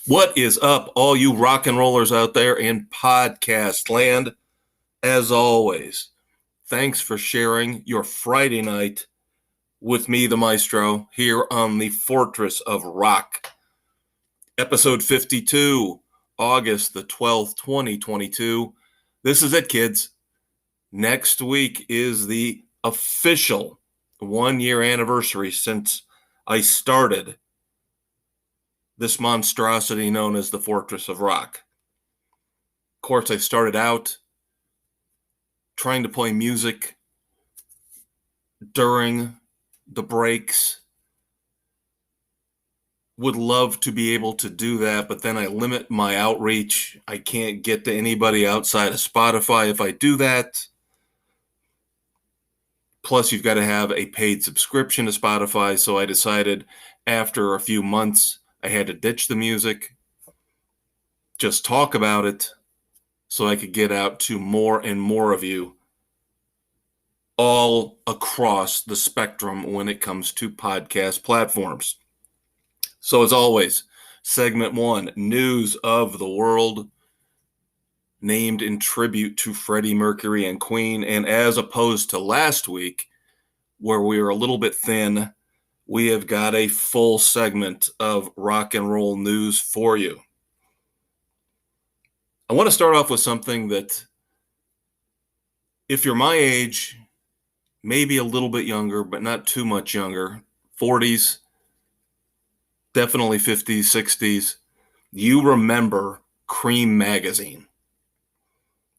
What is up, all you rock and rollers out there in podcast land? As always, thanks for sharing your Friday night with me, the Maestro, here on the Fortress of Rock. Episode 52, August the 12th, 2022. This is it, kids. Next week is the official 1-year anniversary since I started this monstrosity known as the Fortress of Rock. Of course, I started out trying to play music during the breaks. Would love to be able to do that, but then I limit my outreach. I can't get to anybody outside of Spotify if I do that. Plus, you've got to have a paid subscription to Spotify, so I decided after a few months I had to ditch the music, just talk about it, so I could get out to more and more of you all across the spectrum when it comes to podcast platforms. So as always, segment 1, news of the world, named in tribute to Freddie Mercury and Queen. And as opposed to last week, where we were a little bit thin, we have got a full segment of rock and roll news for you. I want to start off with something that, if you're my age, maybe a little bit younger, but not too much younger, 40s, definitely 50s, 60s, you remember Creem Magazine.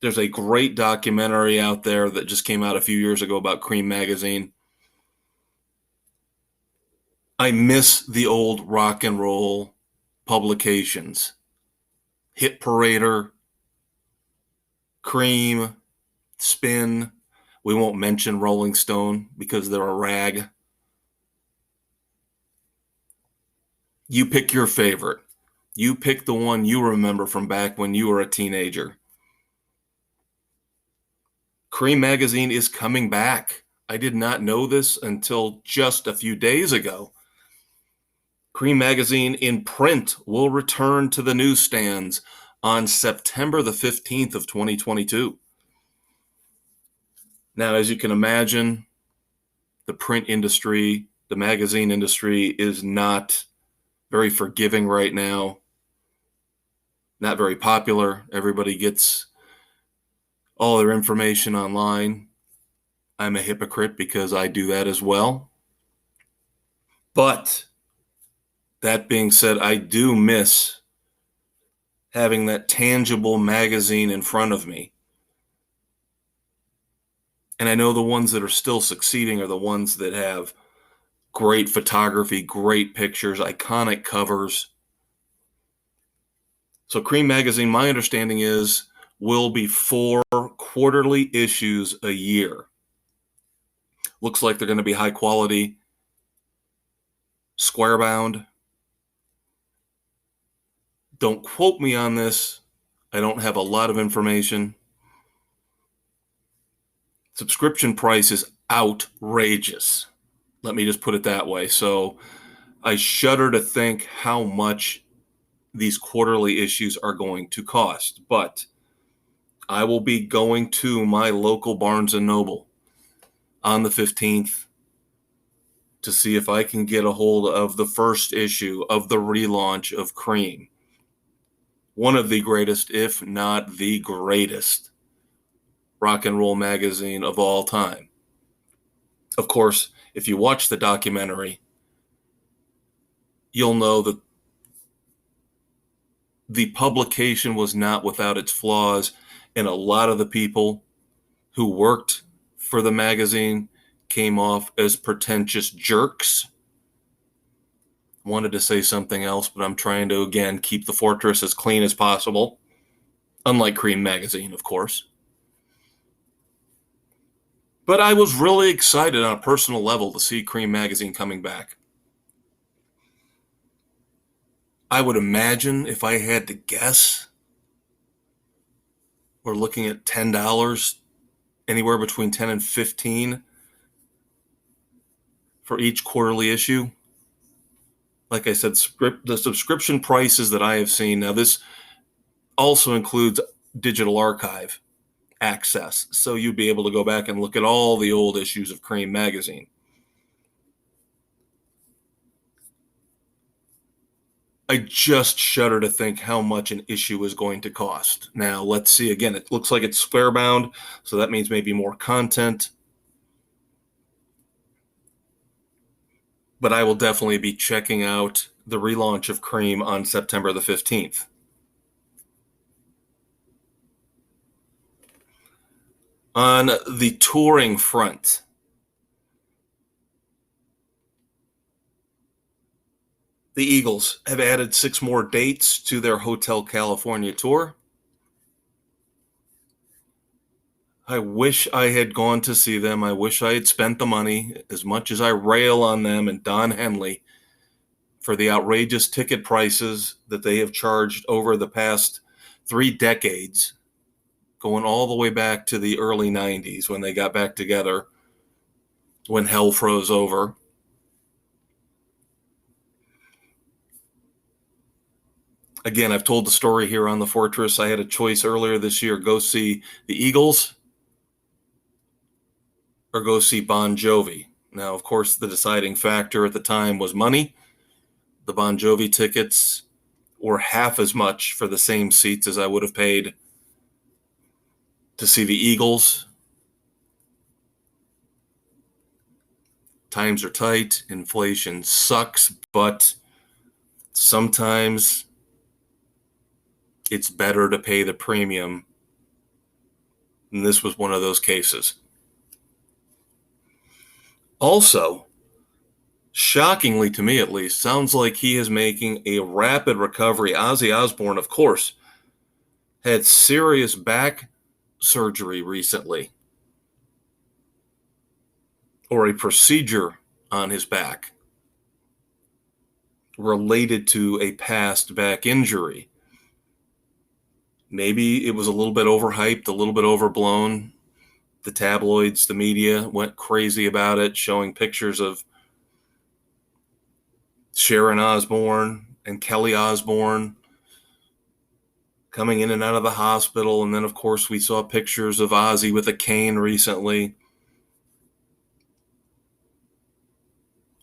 There's a great documentary out there that just came out a few years ago about Creem Magazine. I miss the old rock and roll publications. Hit Parader, Creem, Spin. We won't mention Rolling Stone because they're a rag. You pick your favorite. You pick the one you remember from back when you were a teenager. Creem Magazine is coming back. I did not know this until just a few days ago. Creem Magazine in print will return to the newsstands on September the 15th of 2022. Now, as you can imagine, the print industry, the magazine industry is not very forgiving right now. Not very popular. Everybody gets all their information online. I'm a hypocrite because I do that as well. But that being said, I do miss having that tangible magazine in front of me. And I know the ones that are still succeeding are the ones that have great photography, great pictures, iconic covers. So Creem Magazine, my understanding is, will be 4 quarterly issues a year. Looks like they're going to be high quality, square bound. Don't quote me on this. I don't have a lot of information. Subscription price is outrageous. Let me just put it that way. So I shudder to think how much these quarterly issues are going to cost. But I will be going to my local Barnes & Noble on the 15th to see if I can get a hold of the first issue of the relaunch of Creem. One of the greatest, if not the greatest, rock and roll magazine of all time. Of course, if you watch the documentary, you'll know that the publication was not without its flaws, and a lot of the people who worked for the magazine came off as pretentious jerks. Wanted to say something else, but I'm trying to, again, keep the fortress as clean as possible. Unlike Creem Magazine, of course. But I was really excited on a personal level to see Creem Magazine coming back. I would imagine, if I had to guess, we're looking at $10, anywhere between $10 and $15 for each quarterly issue. like I said, the subscription prices that I have seen. Now, this also includes digital archive access, so you'd be able to go back and look at all the old issues of Creem Magazine. I just shudder to think how much an issue is going to cost. Now, let's see. Again, it looks like it's square bound, so that means maybe more content. But I will definitely be checking out the relaunch of Creem on September the 15th. On the touring front, the Eagles have added 6 more dates to their Hotel California tour. I wish I had gone to see them. I wish I had spent the money, as much as I rail on them and Don Henley for the outrageous ticket prices that they have charged over the past 3 decades, going all the way back to the early 90s when they got back together, when hell froze over. Again, I've told the story here on the Fortress. I had a choice earlier this year: go see the Eagles or go see Bon Jovi. Now, of course, the deciding factor at the time was money. The Bon Jovi tickets were half as much for the same seats as I would have paid to see the Eagles. Times are tight. Inflation sucks, but sometimes it's better to pay the premium. And this was one of those cases. Also, shockingly to me at least, sounds like he is making a rapid recovery. Ozzy Osbourne, of course, had serious back surgery recently, or a procedure on his back related to a past back injury. Maybe it was a little bit overhyped, a little bit overblown. The tabloids, the media went crazy about it, showing pictures of Sharon Osbourne and Kelly Osbourne coming in and out of the hospital. And then, of course, we saw pictures of Ozzy with a cane recently.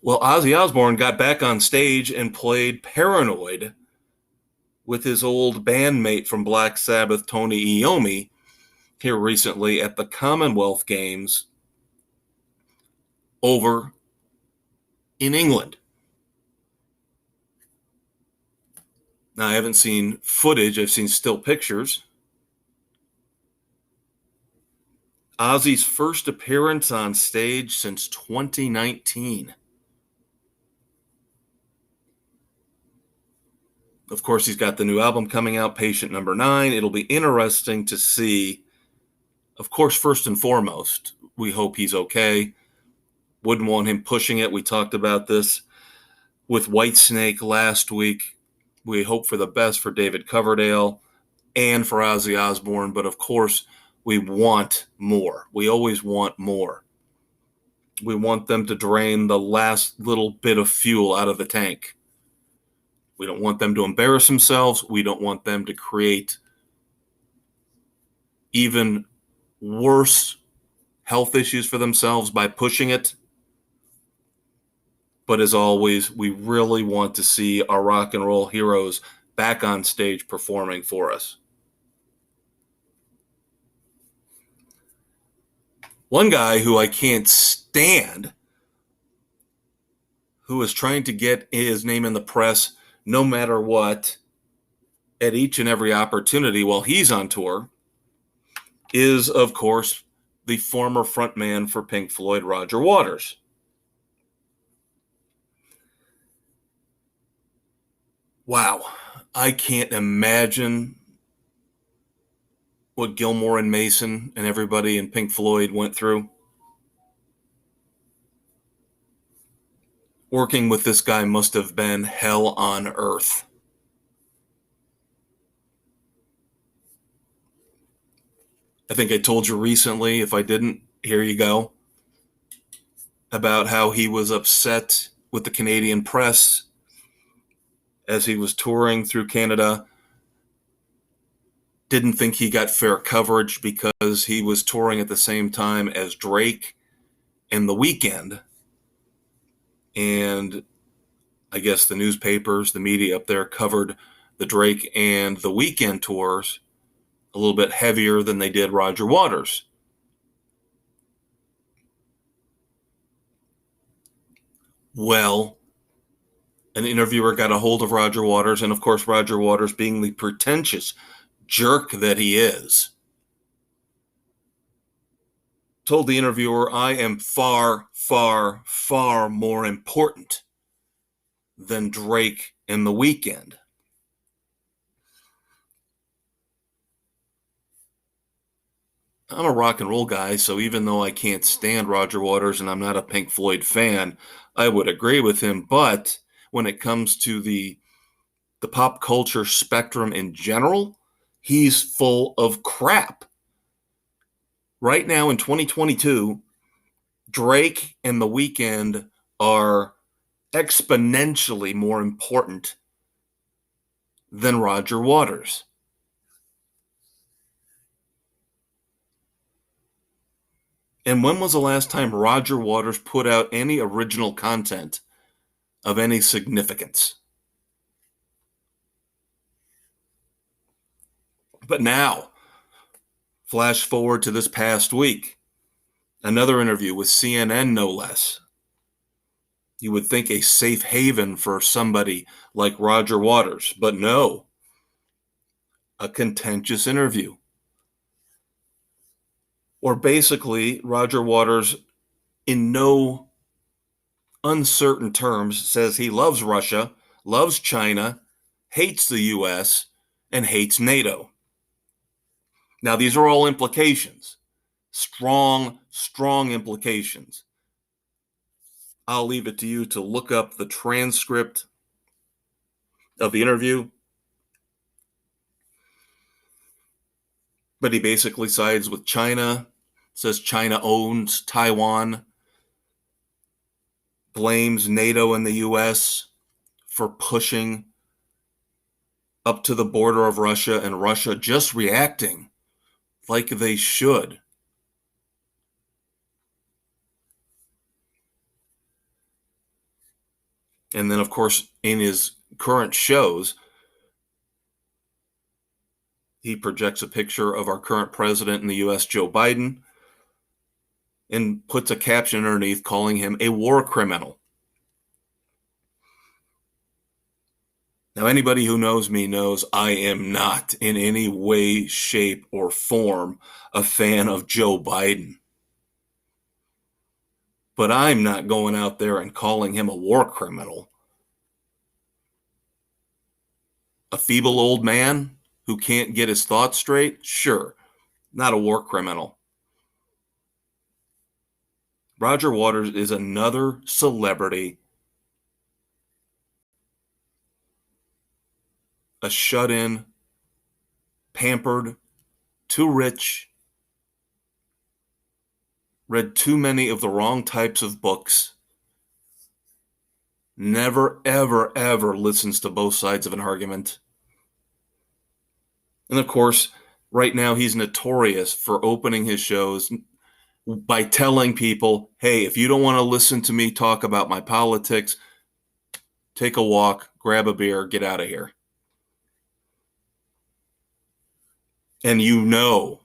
Well, Ozzy Osbourne got back on stage and played Paranoid with his old bandmate from Black Sabbath, Tony Iommi, here recently at the Commonwealth Games over in England. Now, I haven't seen footage. I've seen still pictures. Ozzy's first appearance on stage since 2019. Of course, he's got the new album coming out, Patient Number 9. It'll be interesting to see. Of course, first and foremost, we hope he's okay. Wouldn't want him pushing it. We talked about this with Whitesnake last week. We hope for the best for David Coverdale and for Ozzy Osbourne, but of course, we want more. We always want more. We want them to drain the last little bit of fuel out of the tank. We don't want them to embarrass themselves. We don't want them to create even worse health issues for themselves by pushing it. But as always, we really want to see our rock and roll heroes back on stage performing for us. One guy who I can't stand, who is trying to get his name in the press no matter what at each and every opportunity while he's on tour, is, of course, the former frontman for Pink Floyd, Roger Waters. Wow, I can't imagine what Gilmour and Mason and everybody in Pink Floyd went through. Working with this guy must have been hell on earth. I think I told you recently, if I didn't, here you go, about how he was upset with the Canadian press as he was touring through Canada. Didn't think he got fair coverage because he was touring at the same time as Drake and The Weeknd. And I guess the newspapers, the media up there covered the Drake and The Weeknd tours a little bit heavier than they did Roger Waters. Well, an interviewer got a hold of Roger Waters, and of course, Roger Waters, being the pretentious jerk that he is, told the interviewer, I am far, far, far more important than Drake and The Weeknd. I'm a rock and roll guy, so even though I can't stand Roger Waters and I'm not a Pink Floyd fan, I would agree with him. But when it comes to the pop culture spectrum in general, he's full of crap. Right now in 2022, Drake and The Weeknd are exponentially more important than Roger Waters. And when was the last time Roger Waters put out any original content of any significance? But now, flash forward to this past week, another interview with CNN, no less. You would think a safe haven for somebody like Roger Waters, but no, a contentious interview. Or basically, Roger Waters, in no uncertain terms, says he loves Russia, loves China, hates the US, and hates NATO. Now, these are all implications, strong, strong implications. I'll leave it to you to look up the transcript of the interview. But he basically sides with China, says China owns Taiwan, blames NATO and the US for pushing up to the border of Russia, and Russia just reacting like they should. And then, of course, in his current shows, he projects a picture of our current president in the US, Joe Biden, and puts a caption underneath calling him a war criminal. Now, anybody who knows me knows I am not in any way, shape, or form a fan of Joe Biden. But I'm not going out there and calling him a war criminal. A feeble old man who can't get his thoughts straight? Sure, not a war criminal. Roger Waters is another celebrity, a shut-in, pampered, too rich, read too many of the wrong types of books, never, ever, ever listens to both sides of an argument. And of course, right now he's notorious for opening his shows by telling people, hey, if you don't want to listen to me talk about my politics, take a walk, grab a beer, get out of here. And you know,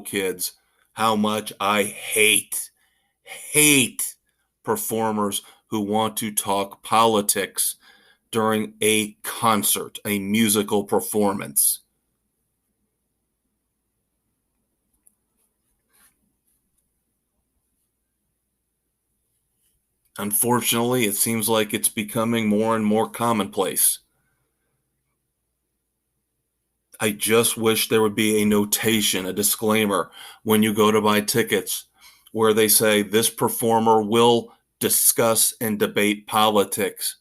kids, how much I hate performers who want to talk politics during a concert, a musical performance. Unfortunately, it seems like it's becoming more and more commonplace. I just wish there would be a notation, a disclaimer, when you go to buy tickets where they say this performer will discuss and debate politics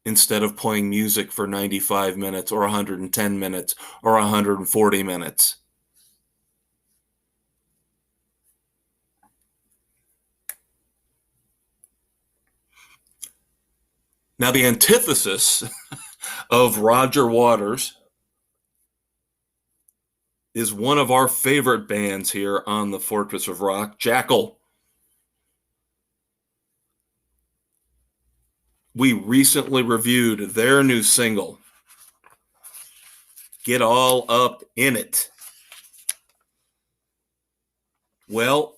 instead of playing music for 95 minutes or 110 minutes or 140 minutes. Now, the antithesis of Roger Waters is one of our favorite bands here on the Fortress of Rock, Jackal. We recently reviewed their new single, Get All Up In It. Well,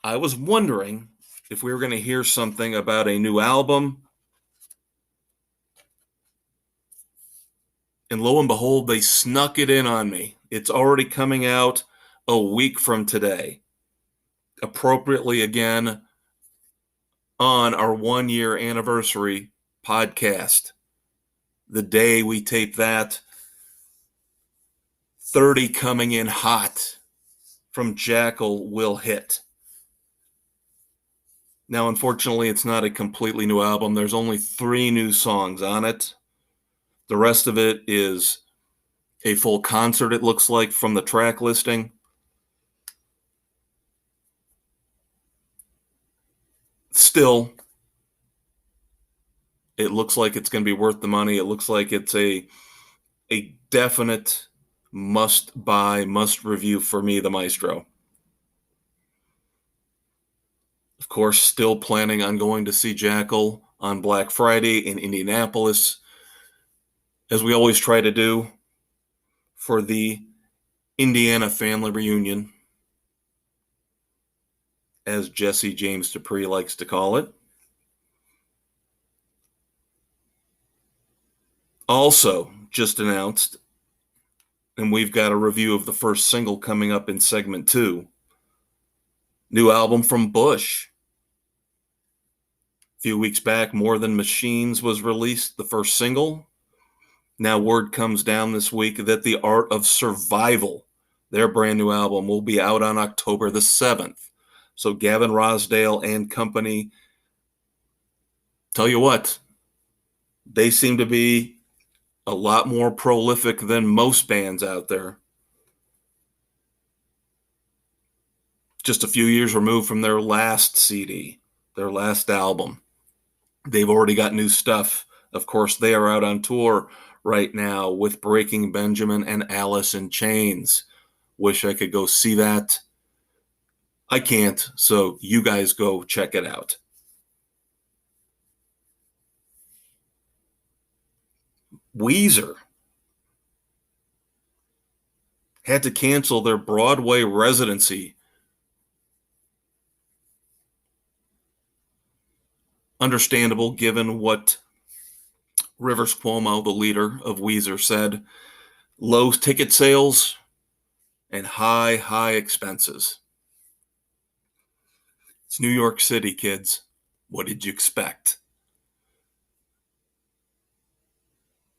I was wondering if we were going to hear something about a new album. And lo and behold, they snuck it in on me. It's already coming out a week from today. Appropriately, again, on our 1-year anniversary podcast. The day we tape that, 30 coming in hot from Jackal will hit. Now, unfortunately, it's not a completely new album. There's only 3 new songs on it. The rest of it is a full concert, it looks like, from the track listing. Still, it looks like it's going to be worth the money. It looks like it's a definite must buy, must review for me, the Maestro. Of course, still planning on going to see Jackal on Black Friday in Indianapolis, as we always try to do for the Indiana family reunion, as Jesse James Dupree likes to call it. Also, just announced, and we've got a review of the first single coming up in segment 2. New album from Bush. A few weeks back, More Than Machines was released, the first single. Now word comes down this week that The Art of Survival, their brand new album, will be out on October the 7th. So Gavin Rossdale and company, tell you what, they seem to be a lot more prolific than most bands out there. Just a few years removed from their last CD, their last album. They've already got new stuff. Of course, they are out on tour right now with Breaking Benjamin and Alice in Chains. Wish I could go see that. I can't, so you guys go check it out. Weezer had to cancel their Broadway residency. Understandable, given what Rivers Cuomo, the leader of Weezer, said. Low ticket sales and high expenses. It's New York City, kids. What did you expect?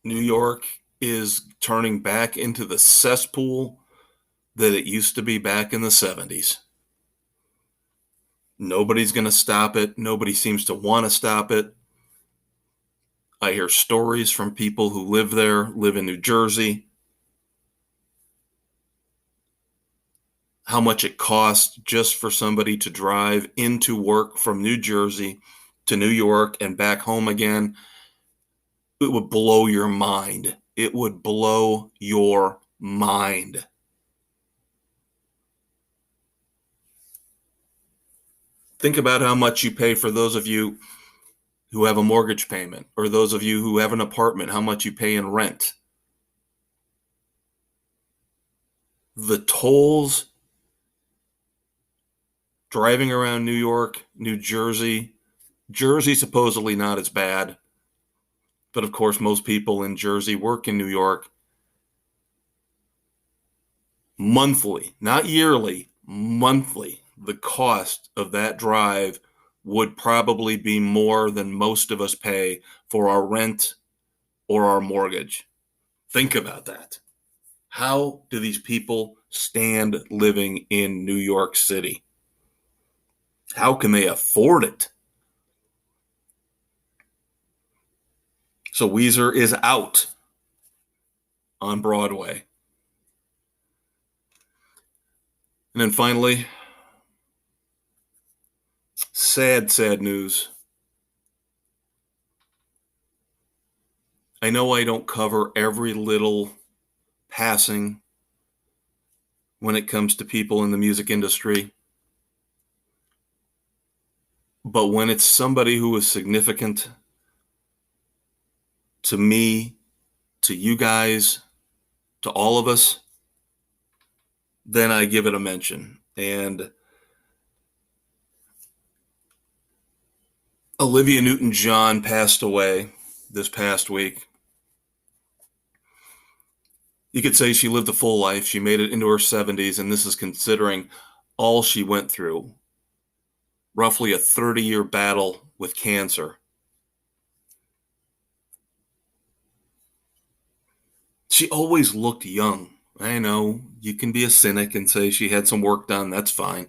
New York is turning back into the cesspool that it used to be back in the 70s. Nobody's going to stop it. Nobody seems to want to stop it. I hear stories from people who live there, live in New Jersey, how much it costs just for somebody to drive into work from New Jersey to New York and back home again. It would blow your mind. It would blow your mind. Think about how much you pay for those of you who have a mortgage payment, or those of you who have an apartment, how much you pay in rent. The tolls driving around New York, New Jersey, Jersey supposedly not as bad, but of course most people in Jersey work in New York. Monthly, not yearly, monthly, the cost of that drive would probably be more than most of us pay for our rent or our mortgage. Think about that. How do these people stand living in New York City? How can they afford it? So Weezer is out on Broadway. And then finally, sad news. I know I don't cover every little passing when it comes to people in the music industry, but when it's somebody who is significant to me, to you guys, to all of us, then I give it a mention. And Olivia Newton-John passed away this past week. You could say she lived a full life. She made it into her 70s, and this is considering all she went through. Roughly a 30-year battle with cancer. She always looked young. I know you can be a cynic and say she had some work done. That's fine.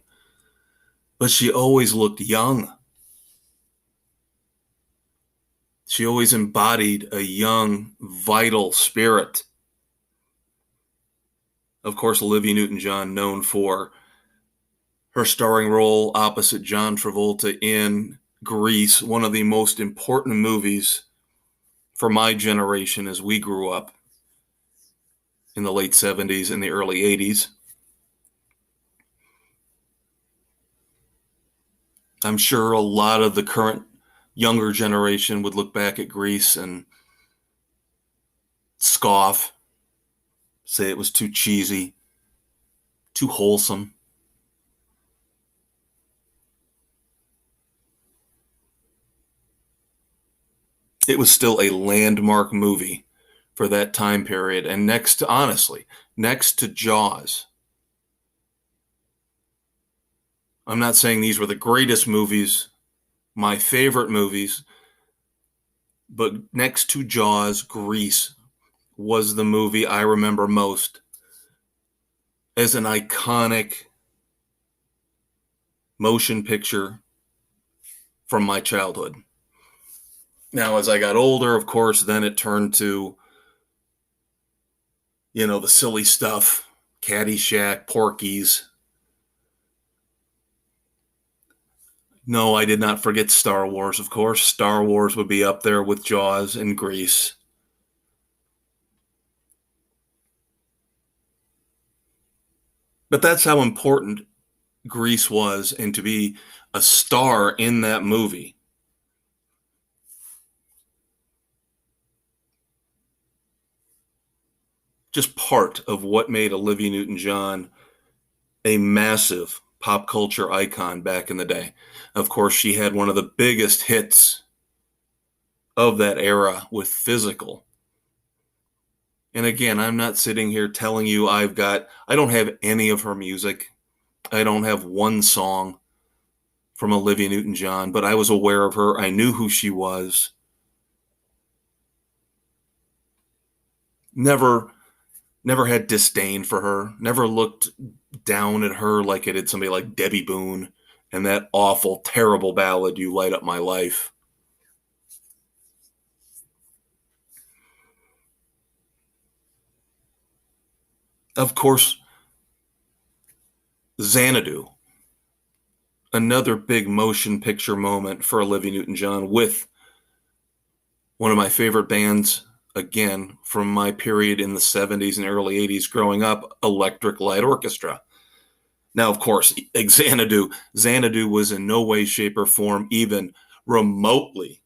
But she always looked young. She always embodied a young, vital spirit. Of course, Olivia Newton-John, known for her starring role opposite John Travolta in Grease, one of the most important movies for my generation as we grew up in the late 70s and the early 80s. I'm sure a lot of the current younger generation would look back at Grease and scoff, say it was too cheesy, too wholesome. It was still a landmark movie for that time period. And honestly, next to Jaws, I'm not saying these were the greatest movies, my favorite movies, but next to Jaws, Grease was the movie I remember most as an iconic motion picture from my childhood. Now, as I got older, of course, then it turned to, the silly stuff, Caddyshack, Porky's. No, I did not forget Star Wars, of course. Star Wars would be up there with Jaws and Grease. But that's how important Grease was, and to be a star in that movie. Just part of what made Olivia Newton-John a massive pop culture icon back in the day. Of course, she had one of the biggest hits of that era with Physical. And again, I'm not sitting here telling you I don't have any of her music. I don't have one song from Olivia Newton-John, but I was aware of her. I knew who she was. Never had disdain for her. Never looked down at her like I did somebody like Debbie Boone and that awful, terrible ballad, You Light Up My Life. Of course, Xanadu, another big motion picture moment for Olivia Newton-John with one of my favorite bands, again, from my period in the 70s and early 80s growing up, Electric Light Orchestra. Now, of course, Xanadu was in no way, shape, or form even remotely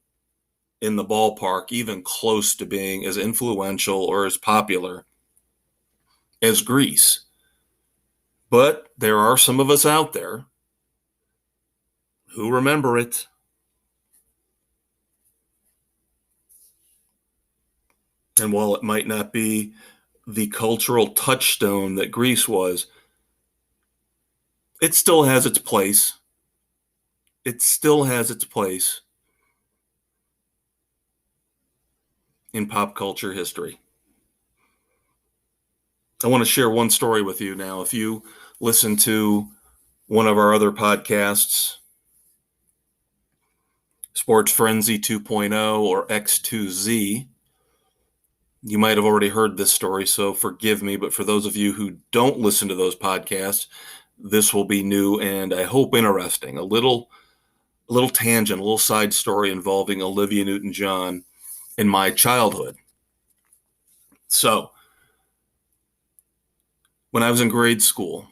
in the ballpark, even close to being as influential or as popular as Grease. But there are some of us out there who remember it. And while it might not be the cultural touchstone that Grease was, it still has its place. It still has its place in pop culture history. I want to share one story with you now. If you listen to one of our other podcasts, Sports Frenzy 2.0 or X2Z, you might have already heard this story, so forgive me. But for those of you who don't listen to those podcasts, this will be new and I hope interesting. A little tangent, a little side story involving Olivia Newton-John in my childhood. So, when I was in grade school,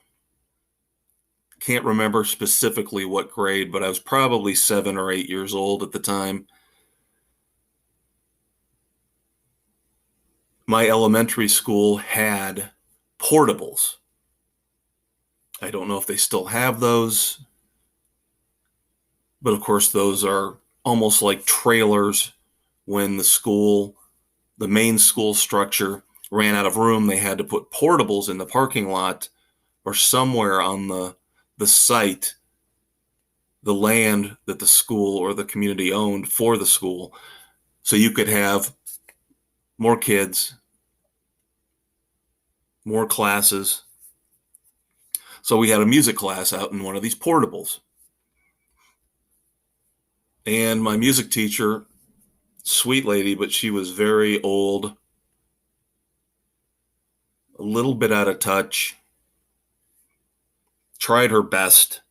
can't remember specifically what grade, but I was probably 7 or 8 years old at the time. My elementary school had portables. I don't know if they still have those, but of course, those are almost like trailers. When the main school structure, ran out of room, they had to put portables in the parking lot or somewhere on the site, the land that the school or the community owned for the school, so you could have more kids, more classes. So we had a music class out in one of these portables. And my music teacher, sweet lady, but she was very old, a little bit out of touch, tried her best.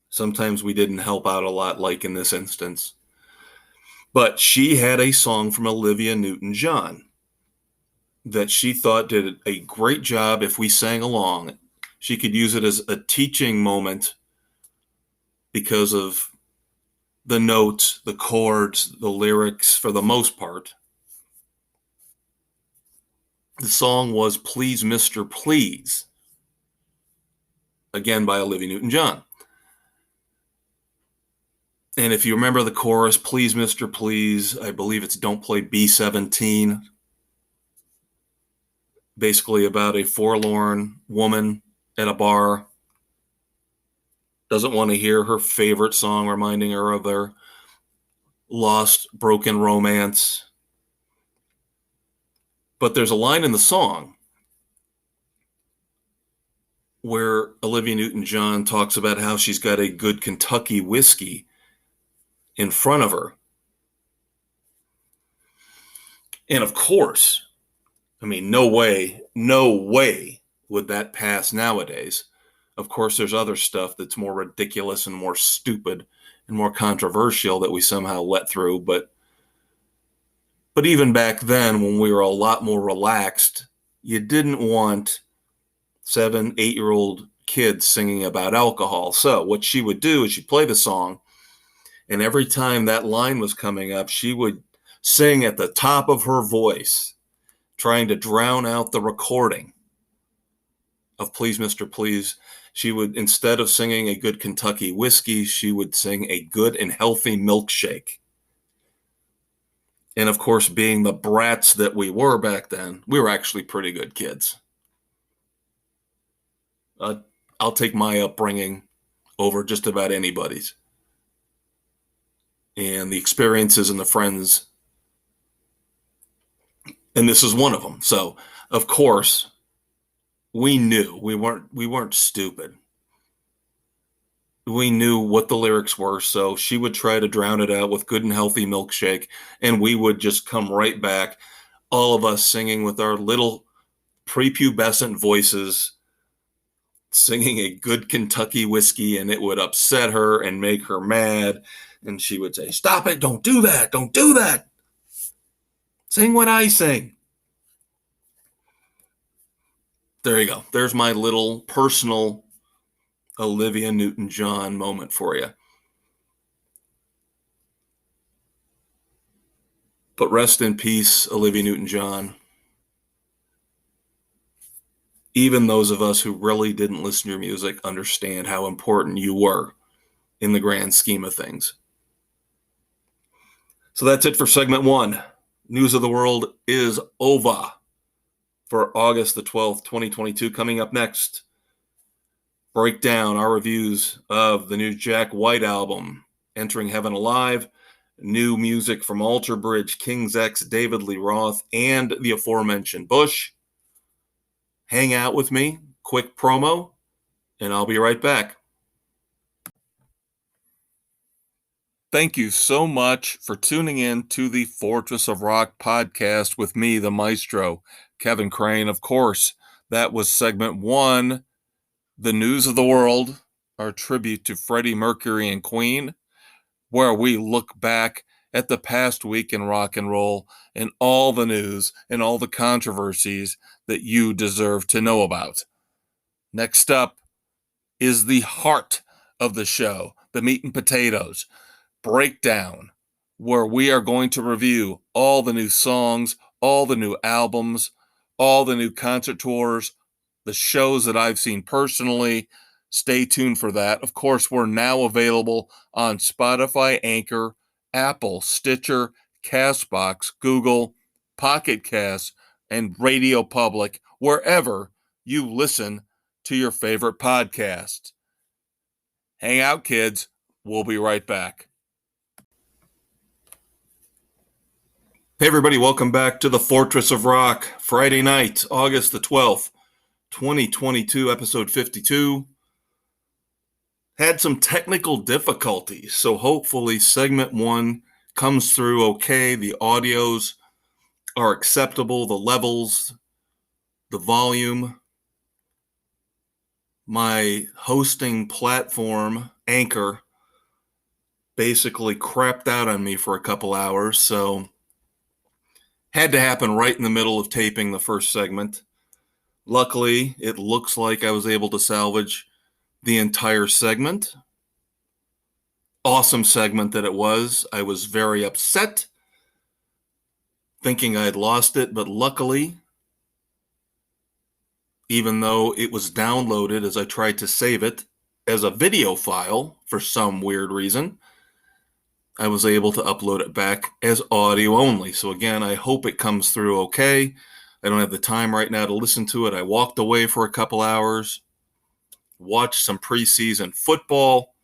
Sometimes we didn't help out a lot, like in this instance. But she had a song from Olivia Newton-John that she thought did a great job if we sang along. She could use it as a teaching moment because of the notes, the chords, the lyrics, for the most part. The song was Please, Mr. Please, again by Olivia Newton-John. And if you remember the chorus, Please, Mr. Please, I believe it's Don't Play B-17, basically about a forlorn woman at a bar, doesn't want to hear her favorite song reminding her of their lost, broken romance. But there's a line in the song where Olivia Newton-John talks about how she's got a good Kentucky whiskey in front of her. And of course, I mean, no way would that pass nowadays. Of course, there's other stuff that's more ridiculous and more stupid and more controversial that we somehow let through. But even back then, when we were a lot more relaxed, you didn't want 7, 8-year-old kids singing about alcohol. So what she would do is she'd play the song, and every time that line was coming up, she would sing at the top of her voice, trying to drown out the recording of Please, Mr. Please. She would, instead of singing a good Kentucky whiskey, she would sing a good and healthy milkshake. And of course, being the brats that we were back then, we were actually pretty good kids. I'll take my upbringing over just about anybody's. And the experiences and the friends. And this is one of them. So, of course, we knew we weren't stupid. We knew what the lyrics were, so she would try to drown it out with good and healthy milkshake, and we would just come right back, all of us singing with our little prepubescent voices, singing a good Kentucky whiskey, and it would upset her and make her mad, and she would say, "Stop it, don't do that, sing what I sing." There you go. There's my little personal Olivia Newton-John moment for you. But rest in peace, Olivia Newton-John. Even those of us who really didn't listen to your music understand how important you were in the grand scheme of things. So that's it for segment 1. News of the World is over for August the 12th, 2022. Coming up next, break down our reviews of the new Jack White album, Entering Heaven Alive, new music from Alter Bridge, King's X, David Lee Roth, and the aforementioned Bush. Hang out with me, quick promo, and I'll be right back. Thank you so much for tuning in to the Fortress of Rock podcast with me, the Maestro, Kevin Crane. Of course, that was segment 1, the news of the world, our tribute to Freddie Mercury and Queen, where we look back at the past week in rock and roll and all the news and all the controversies that you deserve to know about. Next up is the heart of the show, the meat and potatoes breakdown, where we are going to review all the new songs, all the new albums, all the new concert tours, the shows that I've seen personally. Stay tuned for that. Of course, we're now available on Spotify, Anchor, Apple, Stitcher, Castbox, Google, Pocket Cast, and Radio Public, wherever you listen to your favorite podcasts. Hang out, kids. We'll be right back. Hey, everybody. Welcome back to the Fortress of Rock. Friday night, August the 12th, 2022, episode 52. Had some technical difficulties, so hopefully segment 1 comes through okay. The audios are acceptable, the levels, the volume. My hosting platform, Anchor, basically crapped out on me for a couple hours, so had to happen right in the middle of taping the first segment. Luckily, it looks like I was able to salvage the entire segment. Awesome segment that it was. I was very upset, thinking I'd lost it, but luckily, even though it was downloaded as I tried to save it as a video file for some weird reason, I was able to upload it back as audio only. So again, I hope it comes through okay. I don't have the time right now to listen to it. I walked away for a couple hours, watched some preseason football.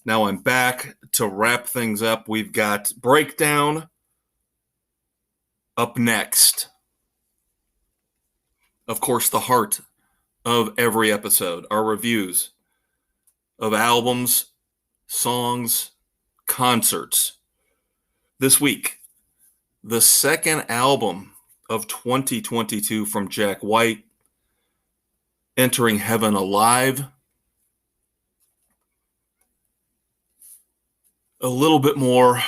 Now I'm back to wrap things up. We've got Breakdown up next. Of course, the heart of every episode, our reviews of albums, songs, concerts. This week, the second album of 2022 from Jack White, Entering Heaven Alive. A little bit more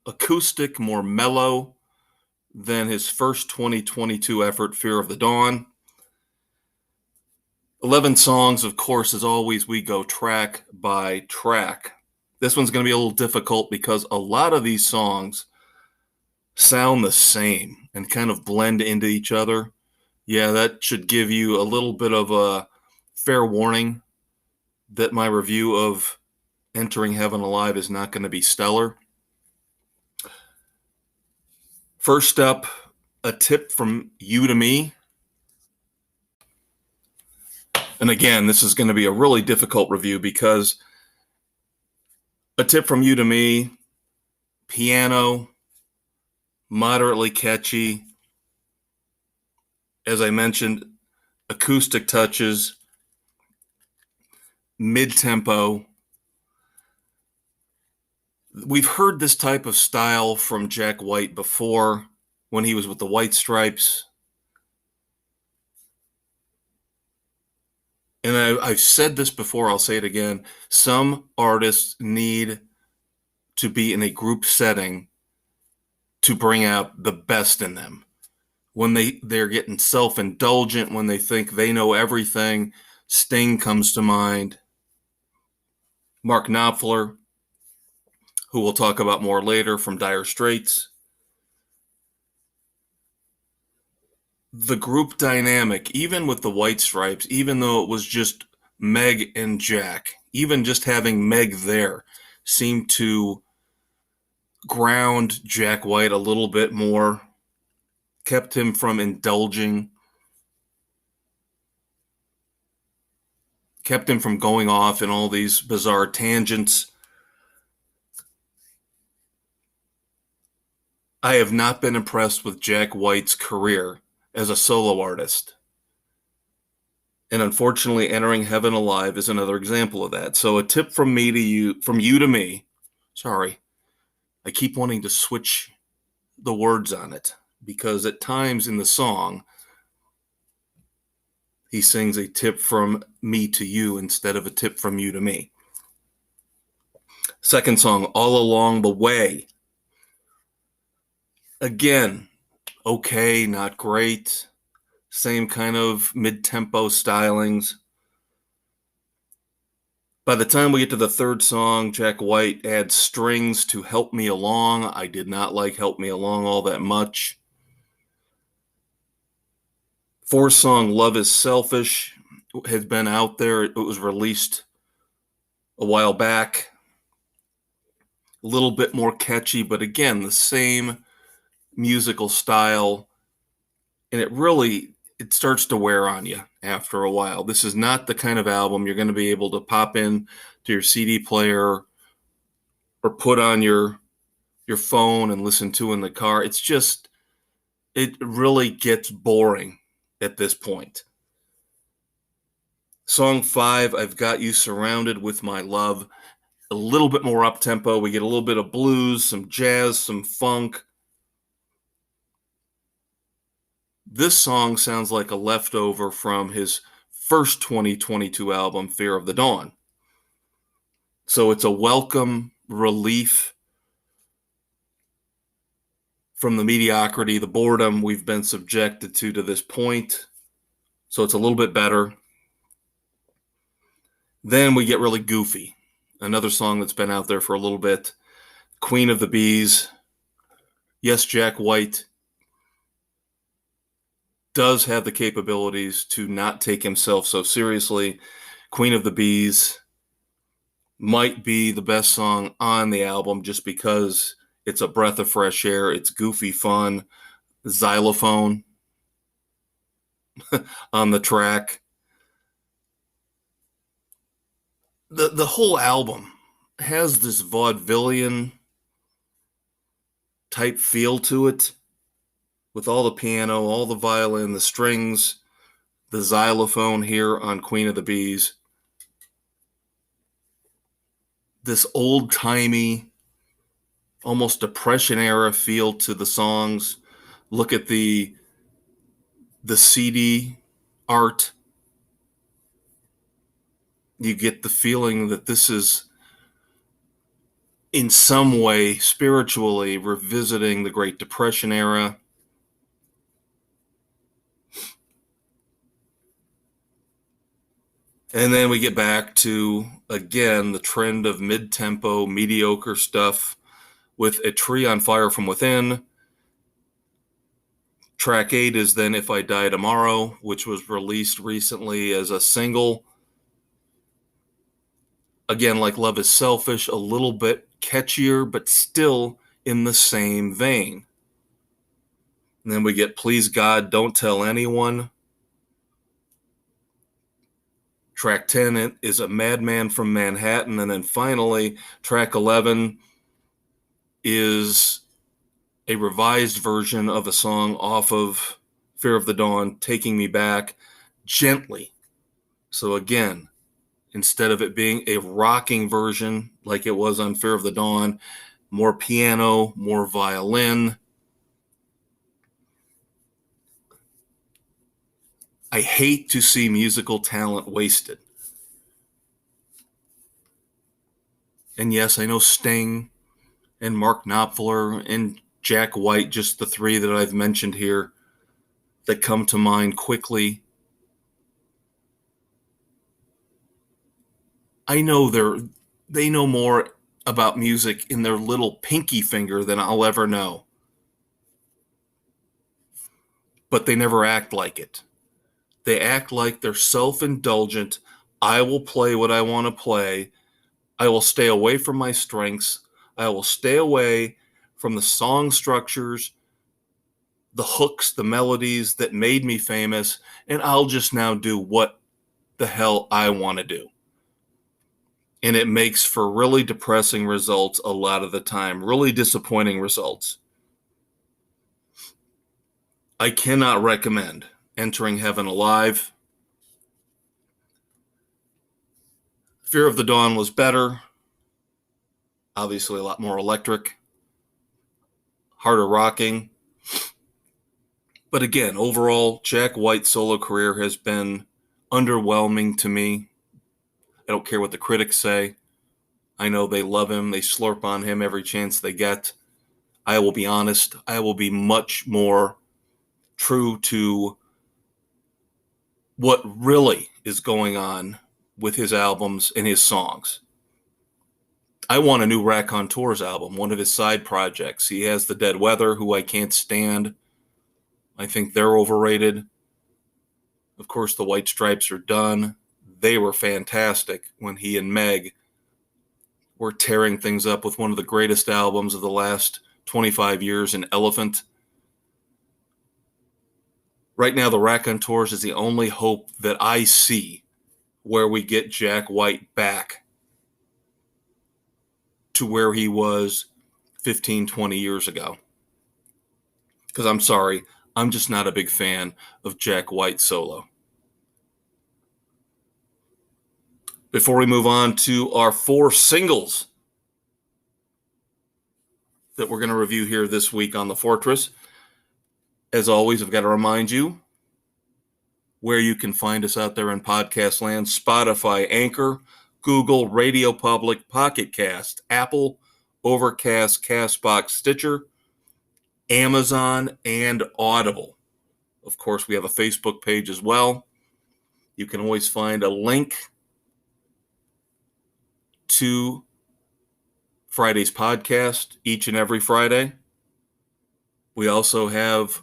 acoustic, more mellow than his first 2022 effort, Fear of the Dawn. 11 songs, of course, as always, we go track by track. This one's going to be a little difficult because a lot of these songs sound the same and kind of blend into each other. Yeah, that should give you a little bit of a fair warning that my review of Entering Heaven Alive is not going to be stellar. First up, a tip from you to me. And again, this is going to be a really difficult review because a tip from you to me, piano, moderately catchy. As I mentioned, acoustic touches, mid-tempo. We've heard this type of style from Jack White before when he was with the White Stripes. And I've said this before, I'll say it again. Some artists need to be in a group setting to bring out the best in them. When they're getting self-indulgent, when they think they know everything, Sting comes to mind. Mark Knopfler, who we'll talk about more later, from Dire Straits. The group dynamic, even with the White Stripes, even though it was just Meg and Jack, even just having Meg there seemed to ground Jack White a little bit more, kept him from indulging, kept him from going off in all these bizarre tangents. I have not been impressed with Jack White's career as a solo artist. And unfortunately, Entering Heaven Alive is another example of that. So a tip from you to me. Sorry, I keep wanting to switch the words on it because at times in the song, he sings a tip from me to you instead of a tip from you to me. Second song, All Along the Way. Again, okay, not great. Same kind of mid-tempo stylings. By the time we get to the third song, Jack White adds strings to Help Me Along. I did not like Help Me Along all that much. Fourth song, Love is Selfish, has been out there. It was released a while back. A little bit more catchy, but again, the same musical style. And it starts to wear on you after a while. This is not the kind of album you're going to be able to pop in to your CD player or put on your phone and listen to in the car. It really gets boring at this point. Song 5, I've Got You Surrounded with My Love. A little bit more up-tempo. We get a little bit of blues, some jazz, some funk. This song sounds like a leftover from his first 2022 album, Fear of the Dawn. So it's a welcome relief from the mediocrity, the boredom we've been subjected to this point. So it's a little bit better. Then we get really goofy. Another song that's been out there for a little bit, Queen of the Bees. Yes, Jack White does have the capabilities to not take himself so seriously. Queen of the Bees might be the best song on the album just because it's a breath of fresh air. It's goofy fun. Xylophone on the track. The whole album has this vaudevillian type feel to it, with all the piano, all the violin, the strings, the xylophone here on Queen of the Bees. This old-timey, almost Depression era feel to the songs. Look at the CD art. You get the feeling that this is in some way spiritually revisiting the Great Depression era. And then we get back to, again, the trend of mid-tempo, mediocre stuff with A Tree on Fire from Within. Track 8 is then If I Die Tomorrow, which was released recently as a single. Again, like Love is Selfish, a little bit catchier, but still in the same vein. And then we get Please God, Don't Tell Anyone. Track 10 is A Madman from Manhattan. And then finally, track 11 is a revised version of a song off of Fear of the Dawn, Taking Me Back, Gently. So again, instead of it being a rocking version like it was on Fear of the Dawn, more piano, more violin. I hate to see musical talent wasted. And yes, I know Sting and Mark Knopfler and Jack White, just the three that I've mentioned here that come to mind quickly. I know they know more about music in their little pinky finger than I'll ever know. But they never act like it. They act like they're self-indulgent. I will play what I want to play. I will stay away from my strengths. I will stay away from the song structures, the hooks, the melodies that made me famous, and I'll just now do what the hell I want to do. And it makes for really depressing results a lot of the time, really disappointing results. I cannot recommend Entering Heaven Alive. Fear of the Dawn was better. Obviously a lot more electric, harder rocking. But again, overall, Jack White's solo career has been underwhelming to me. I don't care what the critics say. I know they love him. They slurp on him every chance they get. I will be honest, I will be much more true to what really is going on with his albums and his songs. I want a new Raconteurs album, one of his side projects. He has the Dead Weather, who I can't stand. I think they're overrated. Of course, the White Stripes are done. They were fantastic when he and Meg were tearing things up with one of the greatest albums of the last 25 years in Elephant. Right now, the Raconteurs is the only hope that I see where we get Jack White back to where he was 15, 20 years ago. Because I'm sorry, I'm just not a big fan of Jack White solo. Before we move on to our 4 singles that we're going to review here this week on The Fortress, as always, I've got to remind you where you can find us out there in podcast land: Spotify, Anchor, Google, Radio Public, Pocket Cast, Apple, Overcast, Castbox, Stitcher, Amazon, and Audible. Of course, we have a Facebook page as well. You can always find a link to Friday's podcast each and every Friday. We also have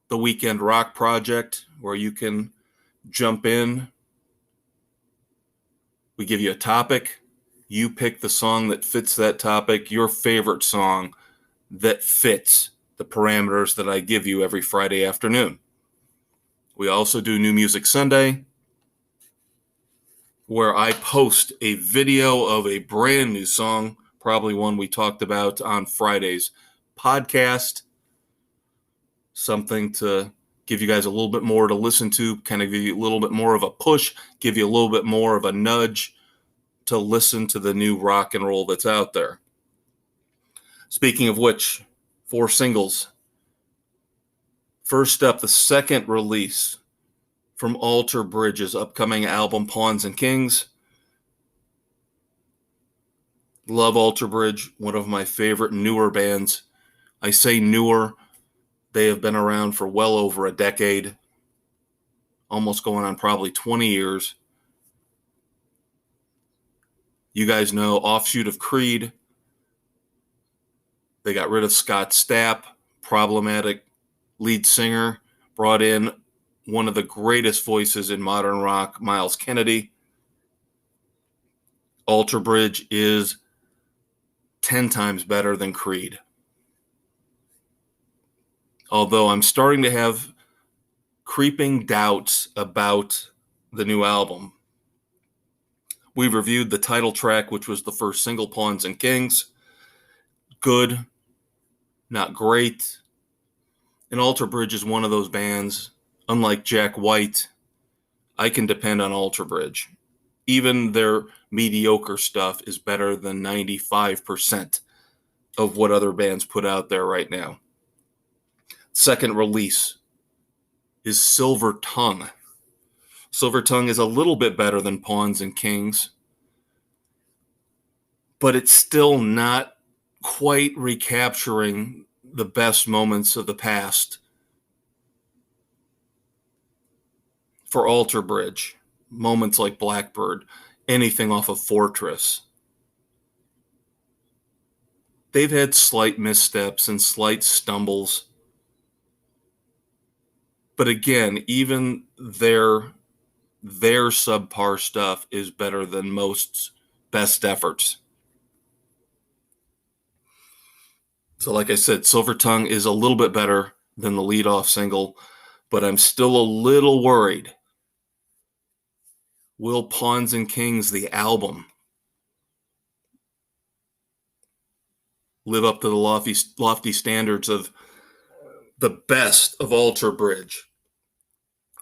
the Weekend Rock Project, where you can jump in. We give you a topic. You pick the song that fits that topic, your favorite song that fits the parameters that I give you every Friday afternoon. We also do New Music Sunday, where I post a video of a brand new song, probably one we talked about on Friday's podcast. Something to give you guys a little bit more to listen to, kind of give you a little bit more of a push, give you a little bit more of a nudge to listen to the new rock and roll that's out there. Speaking of which, 4 singles. First up, the second release from Alter Bridge's upcoming album, Pawns and Kings. Love Alter Bridge, one of my favorite newer bands. I say newer, they have been around for well over a decade, almost going on probably 20 years. You guys know, offshoot of Creed. They got rid of Scott Stapp, problematic lead singer, brought in one of the greatest voices in modern rock, Miles Kennedy. Alter Bridge is 10 times better than Creed. Although I'm starting to have creeping doubts about the new album. We've reviewed the title track, which was the first single, Pawns and Kings. Good, not great. And Alter Bridge is one of those bands, unlike Jack White, I can depend on Alter Bridge. Even their mediocre stuff is better than 95% of what other bands put out there right now. Second release is Silver Tongue. Silver Tongue is a little bit better than Pawns and Kings, but it's still not quite recapturing the best moments of the past for Alter Bridge. Moments like Blackbird, anything off of Fortress. They've had slight missteps and slight stumbles. But again, even their subpar stuff is better than most best efforts. So like I said, Silver Tongue is a little bit better than the lead-off single, but I'm still a little worried. Will Pawns and Kings, the album, live up to the lofty standards of the best of Alter Bridge?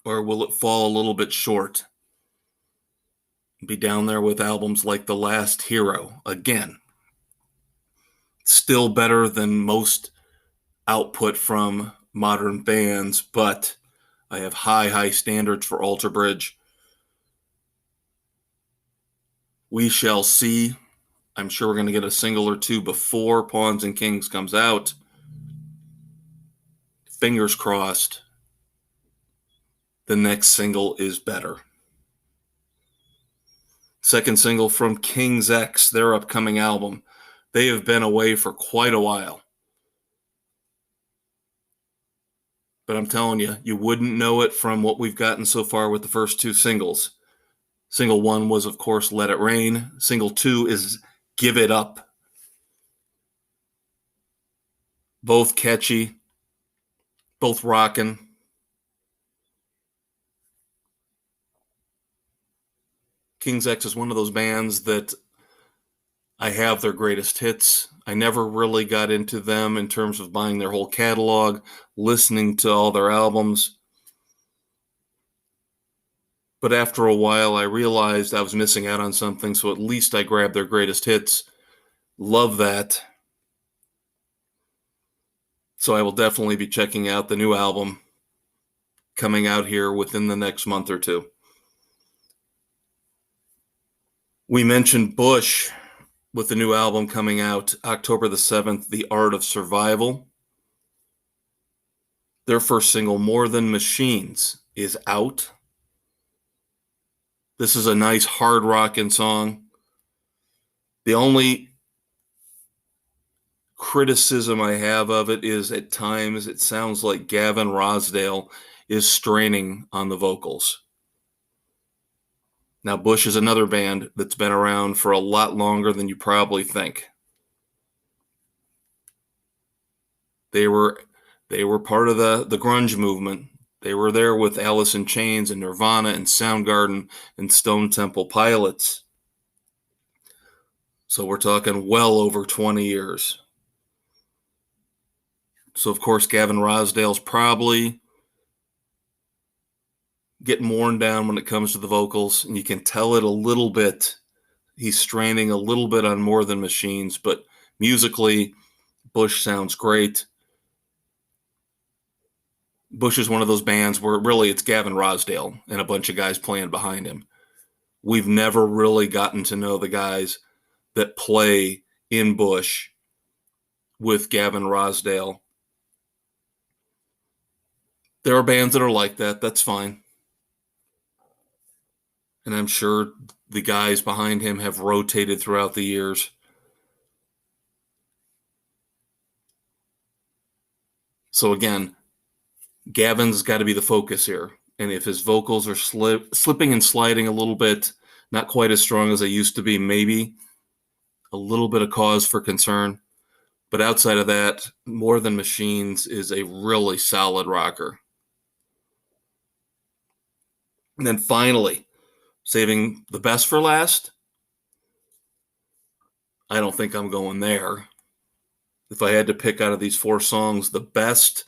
Or will it fall a little bit short? Be down there with albums like The Last Hero. Again, still better than most output from modern bands, but I have high standards for Alter Bridge. We shall see. I'm sure we're going to get a single or two before Pawns and Kings comes out. Fingers crossed the next single is better. Second single from King's X, their upcoming album. They have been away for quite a while. But I'm telling you, you wouldn't know it from what we've gotten so far with the first two singles. Single one was, of course, Let It Rain. Single two is Give It Up. Both catchy, both rocking. King's X is one of those bands that I have their greatest hits. I never really got into them in terms of buying their whole catalog, listening to all their albums. But after a while, I realized I was missing out on something, so at least I grabbed their greatest hits. Love that. So I will definitely be checking out the new album coming out here within the next month or two. We mentioned Bush with the new album coming out October the 7th, The Art of Survival. Their first single, More Than Machines, is out. This is a nice hard rocking song. The only criticism I have of it is at times it sounds like Gavin Rossdale is straining on the vocals. Now, Bush is another band that's been around for a lot longer than you probably think. They were part of the grunge movement. They were there with Alice in Chains and Nirvana and Soundgarden and Stone Temple Pilots. So we're talking well over 20 years. So, of course, Gavin Rossdale's probably getting worn down when it comes to the vocals, and you can tell it a little bit. He's straining a little bit on More Than Machines, but musically, Bush sounds great. Bush is one of those bands where really it's Gavin Rossdale and a bunch of guys playing behind him. We've never really gotten to know the guys that play in Bush with Gavin Rossdale. There are bands that are like that. That's fine. And I'm sure the guys behind him have rotated throughout the years. So again, Gavin's got to be the focus here. And if his vocals are slipping and sliding a little bit, not quite as strong as they used to be, maybe a little bit of cause for concern. But outside of that, More Than Machines is a really solid rocker. And then finally, saving the best for last, I don't think I'm going there. If I had to pick out of these four songs the best,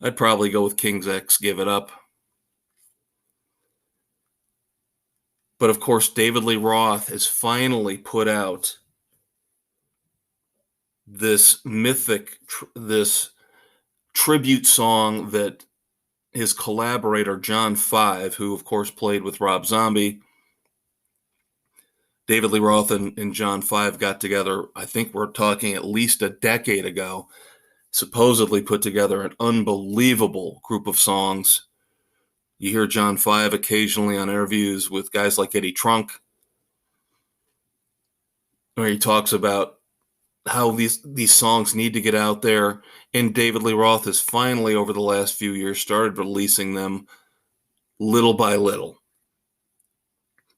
I'd probably go with King's X, Give It Up. But of course, David Lee Roth has finally put out this mythic, this tribute song that his collaborator, John Five, who of course played with Rob Zombie, David Lee Roth and John Five got together, I think we're talking at least a decade ago, supposedly put together an unbelievable group of songs. You hear John Five occasionally on interviews with guys like Eddie Trunk, where he talks about how these songs need to get out there. And David Lee Roth has finally, over the last few years, started releasing them little by little.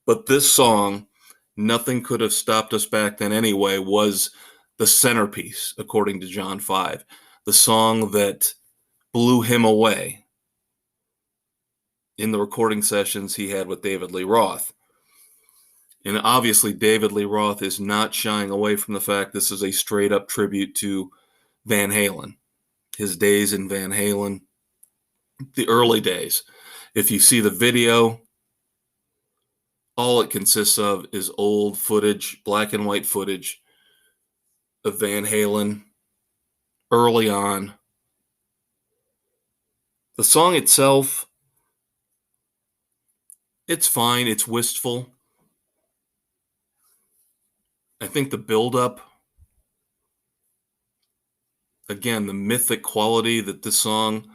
But this song, Nothing Could Have Stopped Us Back Then Anyway, was the centerpiece, according to John Five. The song that blew him away in the recording sessions he had with David Lee Roth. And obviously, David Lee Roth is not shying away from the fact this is a straight-up tribute to Van Halen. His days in Van Halen, the early days. If you see the video, all it consists of is old footage, black and white footage of Van Halen early on. The song itself, it's fine. It's wistful. I think the buildup, again, the mythic quality that this song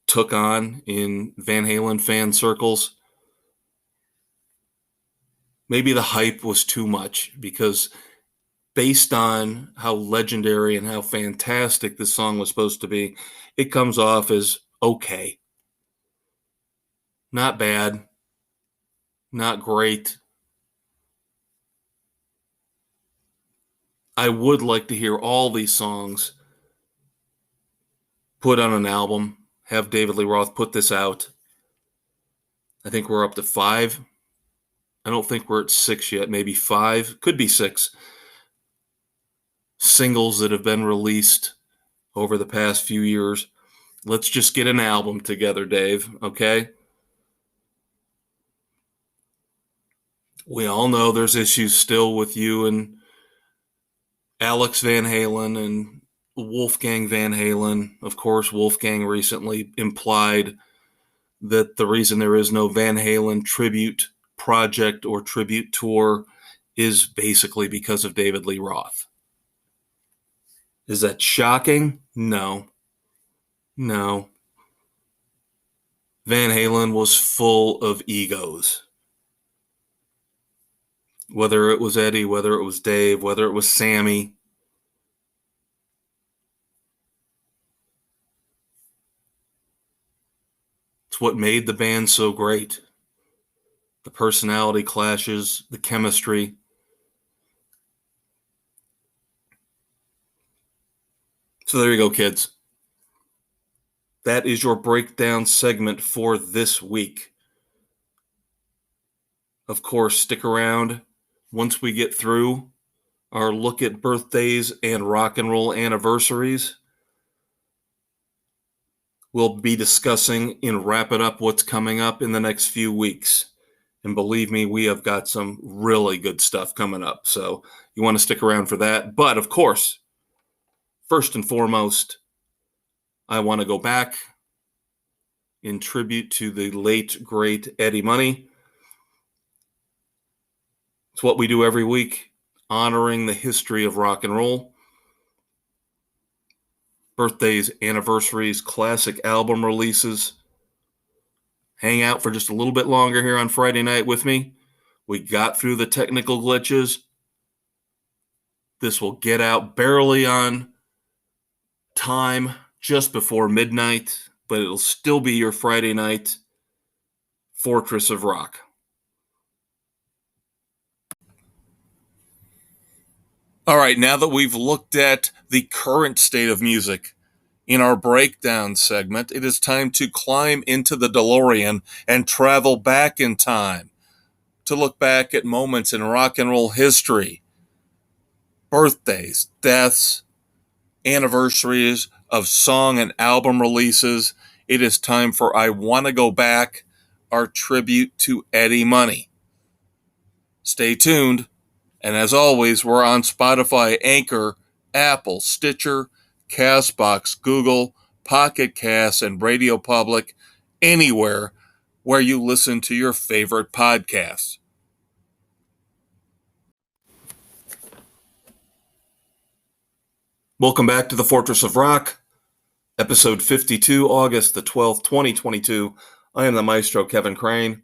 took on in Van Halen fan circles, maybe the hype was too much because based on how legendary and how fantastic this song was supposed to be, it comes off as okay. Not bad, not great. I would like to hear all these songs put on an album, have David Lee Roth put this out. I think we're up to 5. I don't think we're at 6 yet, maybe 5, could be 6 singles that have been released over the past few years. Let's just get an album together, Dave, okay? We all know there's issues still with you and Alex Van Halen and Wolfgang Van Halen. Of course, Wolfgang recently implied that the reason there is no Van Halen tribute project or tribute tour is basically because of David Lee Roth. Is that shocking? No. No. Van Halen was full of egos. Whether it was Eddie, whether it was Dave, whether it was Sammy. It's what made the band so great. The personality clashes, the chemistry. So there you go, kids. That is your breakdown segment for this week. Of course, stick around once we get through our look at birthdays and rock and roll anniversaries. We'll be discussing and wrapping up what's coming up in the next few weeks. And believe me, we have got some really good stuff coming up. So you want to stick around for that. But of course, first and foremost, I want to go back in tribute to the late, great Eddie Money. It's what we do every week, honoring the history of rock and roll. Birthdays, anniversaries, classic album releases. Hang out for just a little bit longer here on Friday night with me. We got through the technical glitches. This will get out barely on time, just before midnight, but it'll still be your Friday night Fortress of Rock. All right, now that we've looked at the current state of music in our breakdown segment, it is time to climb into the DeLorean and travel back in time to look back at moments in rock and roll history, birthdays, deaths, anniversaries of song and album releases. It is time for I Want to Go Back, our tribute to Eddie Money. Stay tuned. And as always, we're on Spotify, Anchor, Apple, Stitcher, Castbox, Google, Pocket Cast, and Radio Public, anywhere where you listen to your favorite podcasts. Welcome back to the Fortress of Rock, episode 52, August the 12th, 2022. I am the Maestro, Kevin Crane.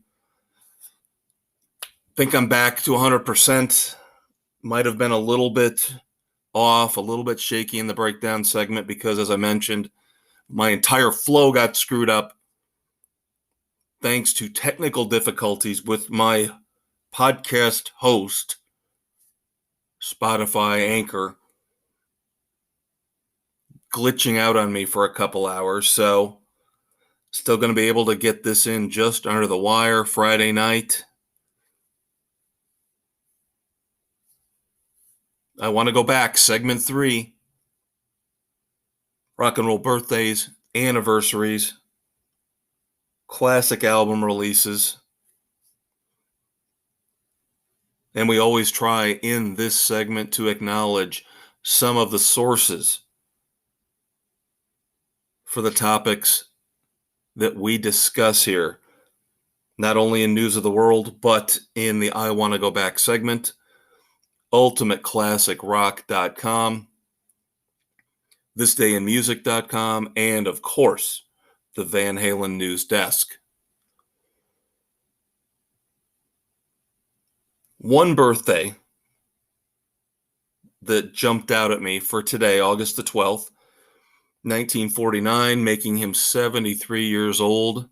Think I'm back to 100%. Might have been a little bit off, a little bit shaky in the breakdown segment because, as I mentioned, my entire flow got screwed up thanks to technical difficulties with my podcast host, Spotify Anchor, glitching out on me for a couple hours. So still going to be able to get this in just under the wire Friday night. I want to go back. Segment 3. Rock and roll birthdays, anniversaries, classic album releases. And we always try in this segment to acknowledge some of the sources for the topics that we discuss here, not only in News of the World, but in the I Want to Go Back segment. ultimateclassicrock.com, thisdayinmusic.com, and of course, the Van Halen News Desk. One birthday that jumped out at me for today, August the 12th, 1949, making him 73 years old,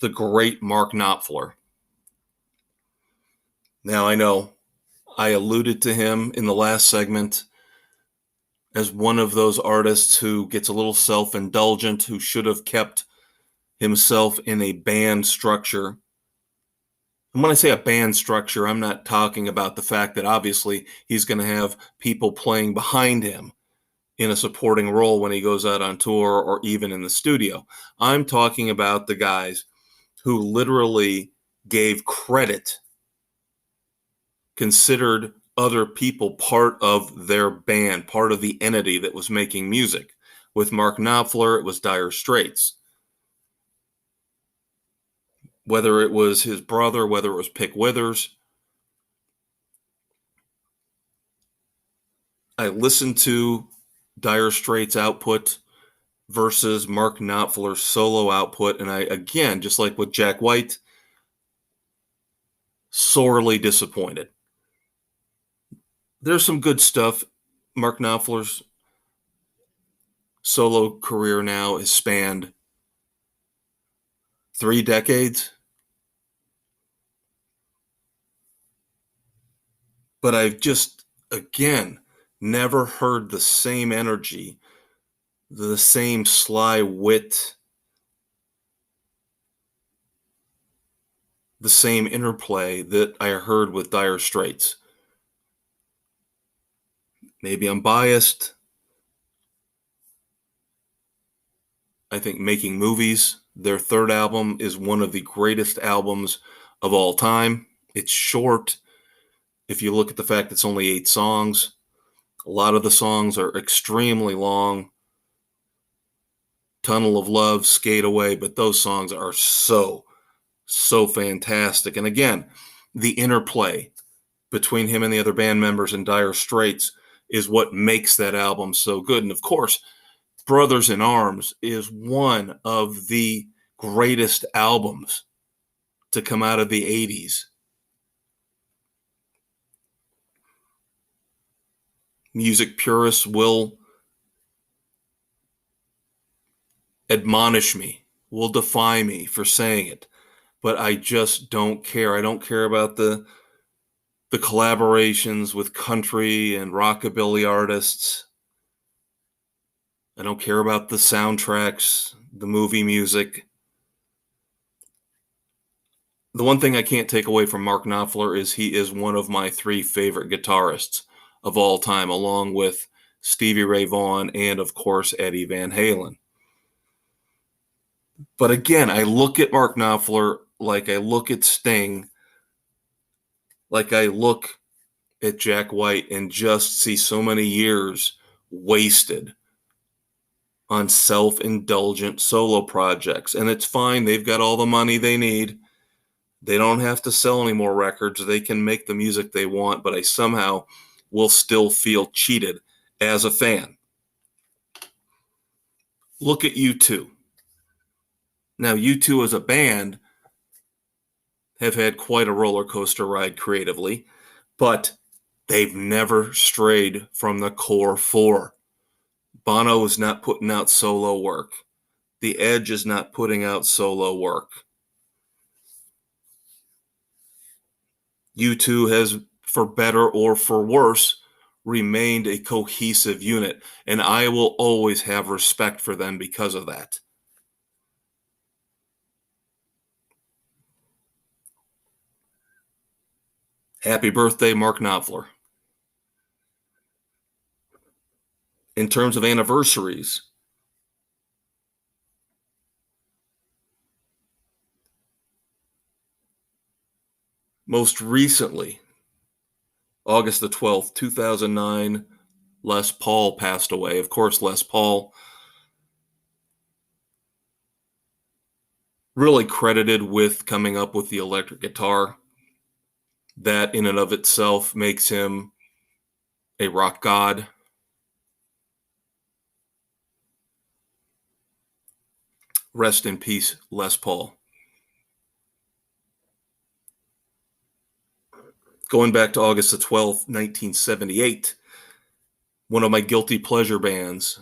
the great Mark Knopfler. Now, I know I alluded to him in the last segment as one of those artists who gets a little self-indulgent, who should have kept himself in a band structure. And when I say a band structure, I'm not talking about the fact that obviously he's going to have people playing behind him in a supporting role when he goes out on tour or even in the studio. I'm talking about the guys who literally gave credit, considered other people part of their band, part of the entity that was making music. With Mark Knopfler, it was Dire Straits. Whether it was his brother, whether it was Pick Withers, I listened to Dire Straits' output versus Mark Knopfler's solo output, and I, again, just like with Jack White, sorely disappointed. There's some good stuff. Mark Knopfler's solo career now has spanned 3 decades. But I've just, again, never heard the same energy, the same sly wit, the same interplay that I heard with Dire Straits. Maybe I'm biased. I think Making Movies, their third album, is one of the greatest albums of all time. It's short. If you look at the fact it's only 8 songs, a lot of the songs are extremely long. Tunnel of Love, Skate Away, but those songs are so fantastic. And again, the interplay between him and the other band members in Dire Straits is what makes that album so good. And of course, Brothers in Arms is one of the greatest albums to come out of the 80s. Music purists will admonish me, will defy me for saying it, but I just don't care. I don't care about the collaborations with country and rockabilly artists. I don't care about the soundtracks, the movie music. The one thing I can't take away from Mark Knopfler is he is one of my 3 favorite guitarists of all time, along with Stevie Ray Vaughan and, of course, Eddie Van Halen. But again, I look at Mark Knopfler like I look at Sting, like I look at Jack White, and just see so many years wasted on self-indulgent solo projects. And it's fine. They've got all the money they need. They don't have to sell any more records. They can make the music they want, but I somehow will still feel cheated as a fan. Look at U2. Now, U2 as a band have had quite a roller coaster ride creatively, but they've never strayed from the core 4. Bono is not putting out solo work. The Edge is not putting out solo work. U2 has, for better or for worse, remained a cohesive unit, and I will always have respect for them because of that. Happy birthday, Mark Knopfler. In terms of anniversaries, most recently, August the 12th, 2009, Les Paul passed away. Of course, Les Paul, really credited with coming up with the electric guitar. That in and of itself makes him a rock god. Rest in peace, Les Paul. Going back to August the 12th, 1978, one of my guilty pleasure bands,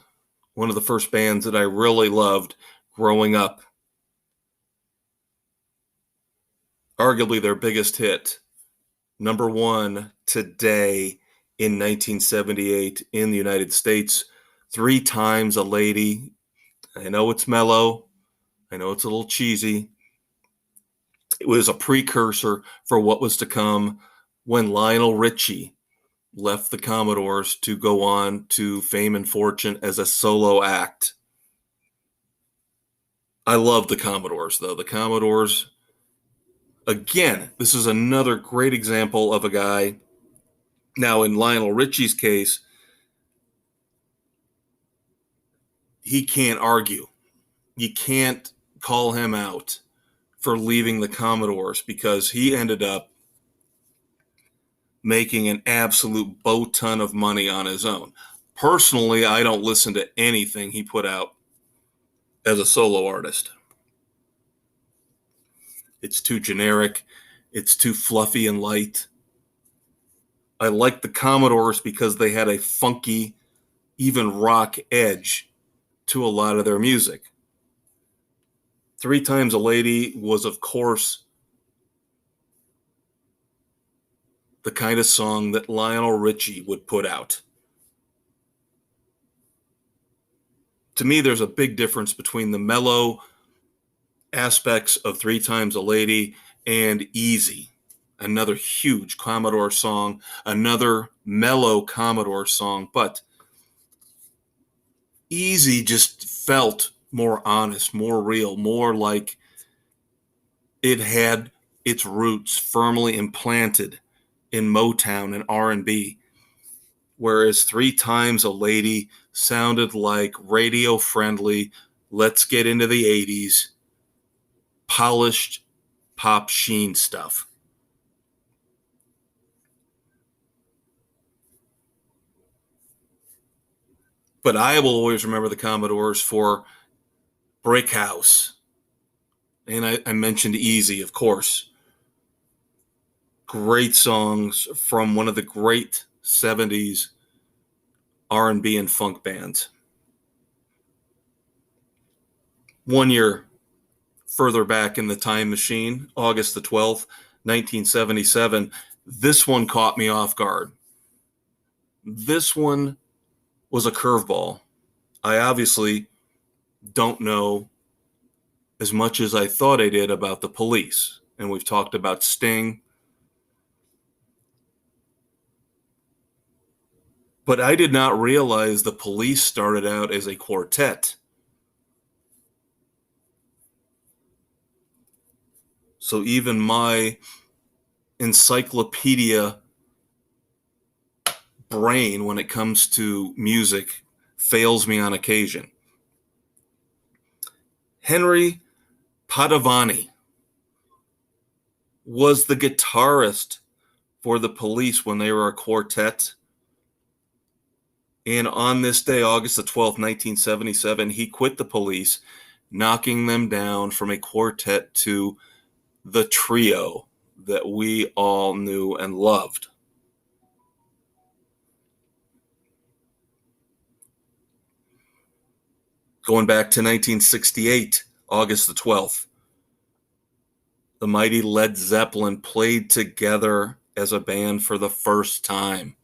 one of the first bands that I really loved growing up, arguably their biggest hit, number one today in 1978 in the United States, Three Times a Lady. I know it's mellow. I know it's a little cheesy. It was a precursor for what was to come when Lionel Richie left the Commodores to go on to fame and fortune as a solo act. I love the Commodores, though. The Commodores, again, this is another great example of a guy. Now, in Lionel Richie's case, he can't argue. You can't call him out for leaving the Commodores because he ended up making an absolute boat ton of money on his own. Personally, I don't listen to anything he put out as a solo artist. It's too generic. It's too fluffy and light. I like the Commodores because they had a funky, even rock edge to a lot of their music. Three Times a Lady was, of course, the kind of song that Lionel Richie would put out. To me, there's a big difference between the mellow aspects of Three Times a Lady and Easy, another huge Commodore song, another mellow Commodore song, but Easy just felt more honest, more real, more like it had its roots firmly implanted in Motown and R&B, whereas Three Times a Lady sounded like radio-friendly, let's get into the 80s, polished pop sheen stuff. But I will always remember the Commodores for Brick House. And I mentioned Easy, of course. Great songs from one of the great 70s R&B and funk bands. 1 year further back in the time machine, August the 12th, 1977, this one caught me off guard. This one was a curveball. I obviously don't know as much as I thought I did about the Police. And we've talked about Sting. But I did not realize the Police started out as a quartet. So even my encyclopedia brain when it comes to music fails me on occasion. Henry Padovani was the guitarist for the Police when they were a quartet. And on this day, August the 12th, 1977, he quit the Police, knocking them down from a quartet to the trio that we all knew and loved. Going back to 1968, August the 12th, the mighty Led Zeppelin played together as a band for the first time.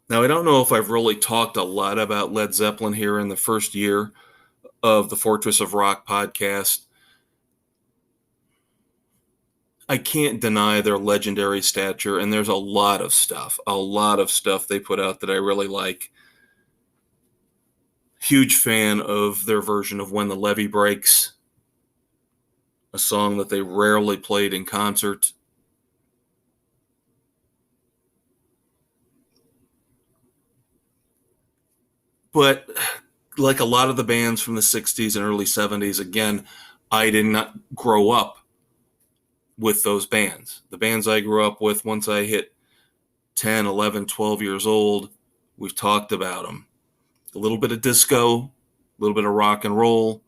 Now, I don't know if I've really talked a lot about Led Zeppelin here in the first year of the Fortress of Rock podcast. I can't deny their legendary stature, and there's a lot of stuff they put out that I really like. Huge fan of their version of When the Levee Breaks, a song that they rarely played in concert. But like a lot of the bands from the 60s and early 70s, again, I did not grow up with those bands. The bands I grew up with, once I hit 10, 11, 12 years old, we've talked about them. A little bit of disco, a little bit of rock and roll.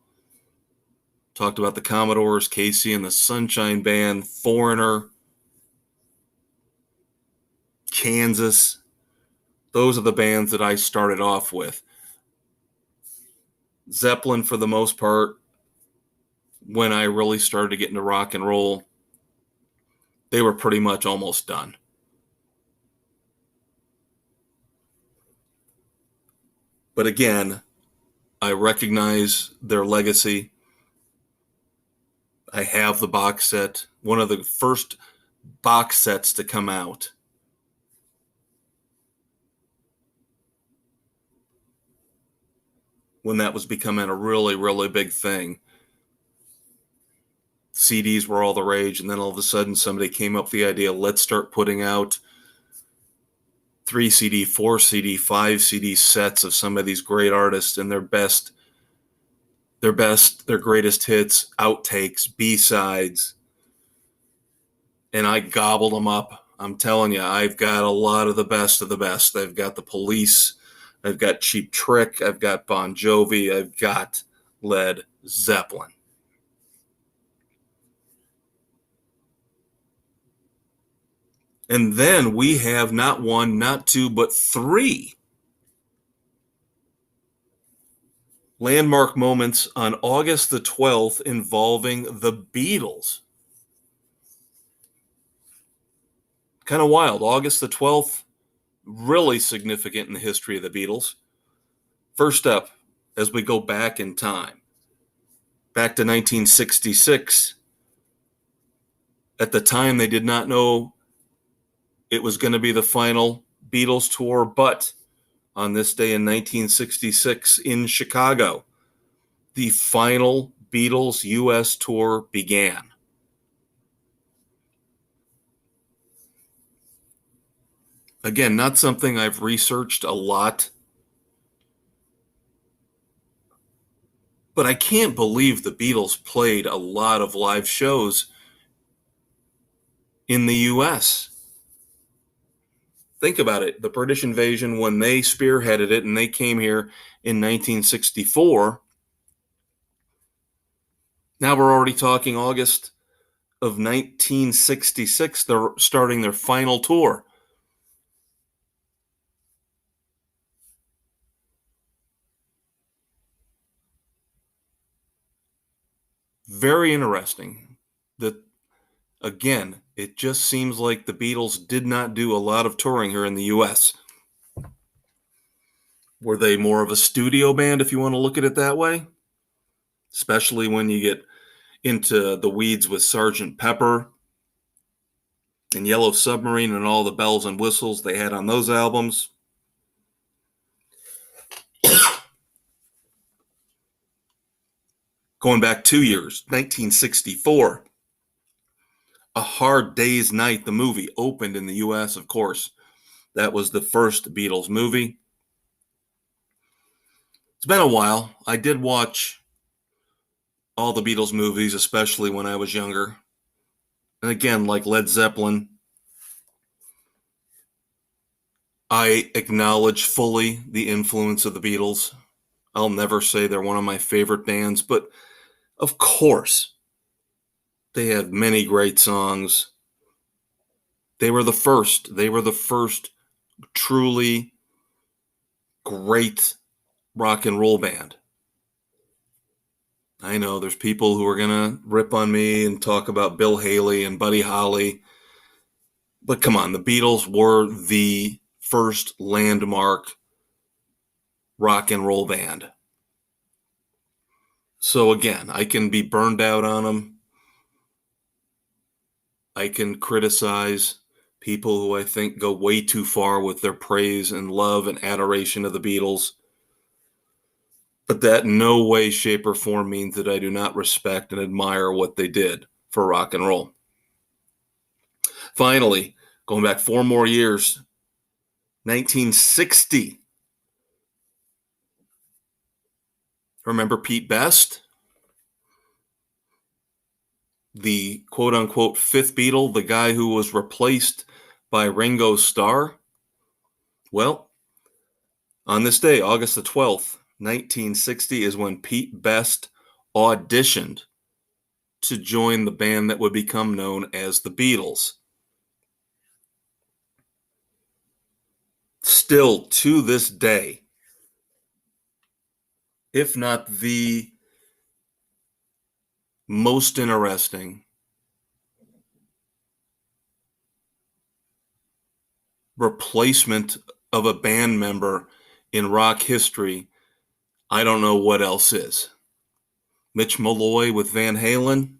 Talked about the Commodores, Casey and the Sunshine Band, Foreigner, Kansas. Those are the bands that I started off with. Zeppelin, for the most part, when I really started to get into rock and roll, they were pretty much almost done. But again, I recognize their legacy. I have the box set, one of the first box sets to come out. When that was becoming a really, really big thing. CDs were all the rage, and then all of a sudden somebody came up with the idea, let's start putting out 3 CD, 4 CD, 5 CD sets of some of these great artists and their greatest hits, outtakes, B-sides. And I gobbled them up. I'm telling you, I've got a lot of the best of the best. I've got the Police, I've got Cheap Trick, I've got Bon Jovi, I've got Led Zeppelin. And then we have not one, not two, but 3 landmark moments on August the 12th involving the Beatles. Kind of wild. August the 12th, really significant in the history of the Beatles. First up, as we go back in time, back to 1966. At the time, they did not know it was going to be the final Beatles tour, but on this day in 1966 in Chicago, the final Beatles U.S. tour began. Again, not something I've researched a lot, but I can't believe the Beatles played a lot of live shows in the U.S. Think about it. The British invasion, when they spearheaded it and they came here in 1964, now we're already talking August of 1966. They're starting their final tour. Very interesting. That, again, it just seems like the Beatles did not do a lot of touring here in the U.S. Were they more of a studio band, if you want to look at it that way? Especially when you get into the weeds with Sgt. Pepper and Yellow Submarine and all the bells and whistles they had on those albums. Going back 2 years, 1964, A Hard Day's Night, the movie, opened in the U.S., of course. That was the first Beatles movie. It's been a while. I did watch all the Beatles movies, especially when I was younger. And again, like Led Zeppelin, I acknowledge fully the influence of the Beatles. I'll never say they're one of my favorite bands, but of course, they have many great songs. They were the first. They were the first truly great rock and roll band. I know there's people who are going to rip on me and talk about Bill Haley and Buddy Holly. But come on, the Beatles were the first landmark rock and roll band. So again, I can be burned out on them. I can criticize people who I think go way too far with their praise and love and adoration of the Beatles. But that in no way, shape, or form means that I do not respect and admire what they did for rock and roll. Finally, going back 4 more years, 1960. Remember Pete Best? the quote-unquote fifth Beatle, the guy who was replaced by Ringo Starr? Well, on this day, August the 12th, 1960, is when Pete Best auditioned to join the band that would become known as the Beatles. Still, to this day, if not the most interesting replacement of a band member in rock history, I don't know what else is. Mitch Malloy with Van Halen.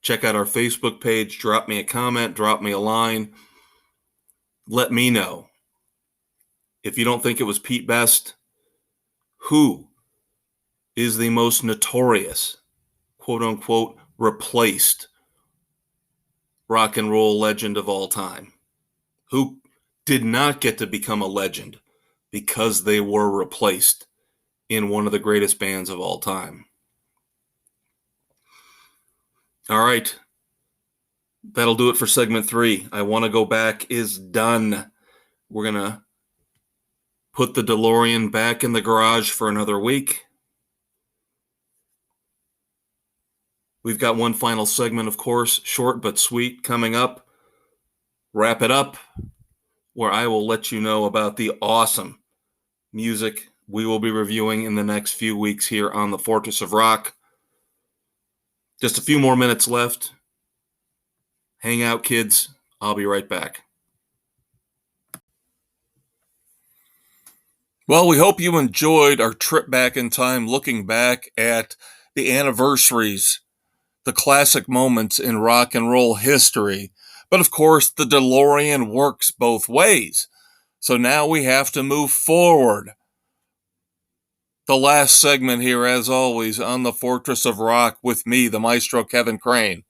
Check out our Facebook page. Drop me a comment. Drop me a line. Let me know. If you don't think it was Pete Best, who is the most notorious, quote-unquote, replaced rock and roll legend of all time? Who did not get to become a legend because they were replaced in one of the greatest bands of all time? All right. That'll do it for segment 3. I Want to Go Back is done. We're going to put the DeLorean back in the garage for another week. We've got one final segment, of course, short but sweet, coming up. Wrap It Up, where I will let you know about the awesome music we will be reviewing in the next few weeks here on the Fortress of Rock. Just a few more minutes left. Hang out, kids. I'll be right back. Well, we hope you enjoyed our trip back in time, looking back at the anniversaries, the classic moments in rock and roll history. But of course, the DeLorean works both ways. So now we have to move forward. The last segment here, as always, on the Fortress of Rock with me, the Maestro Kevin Crane.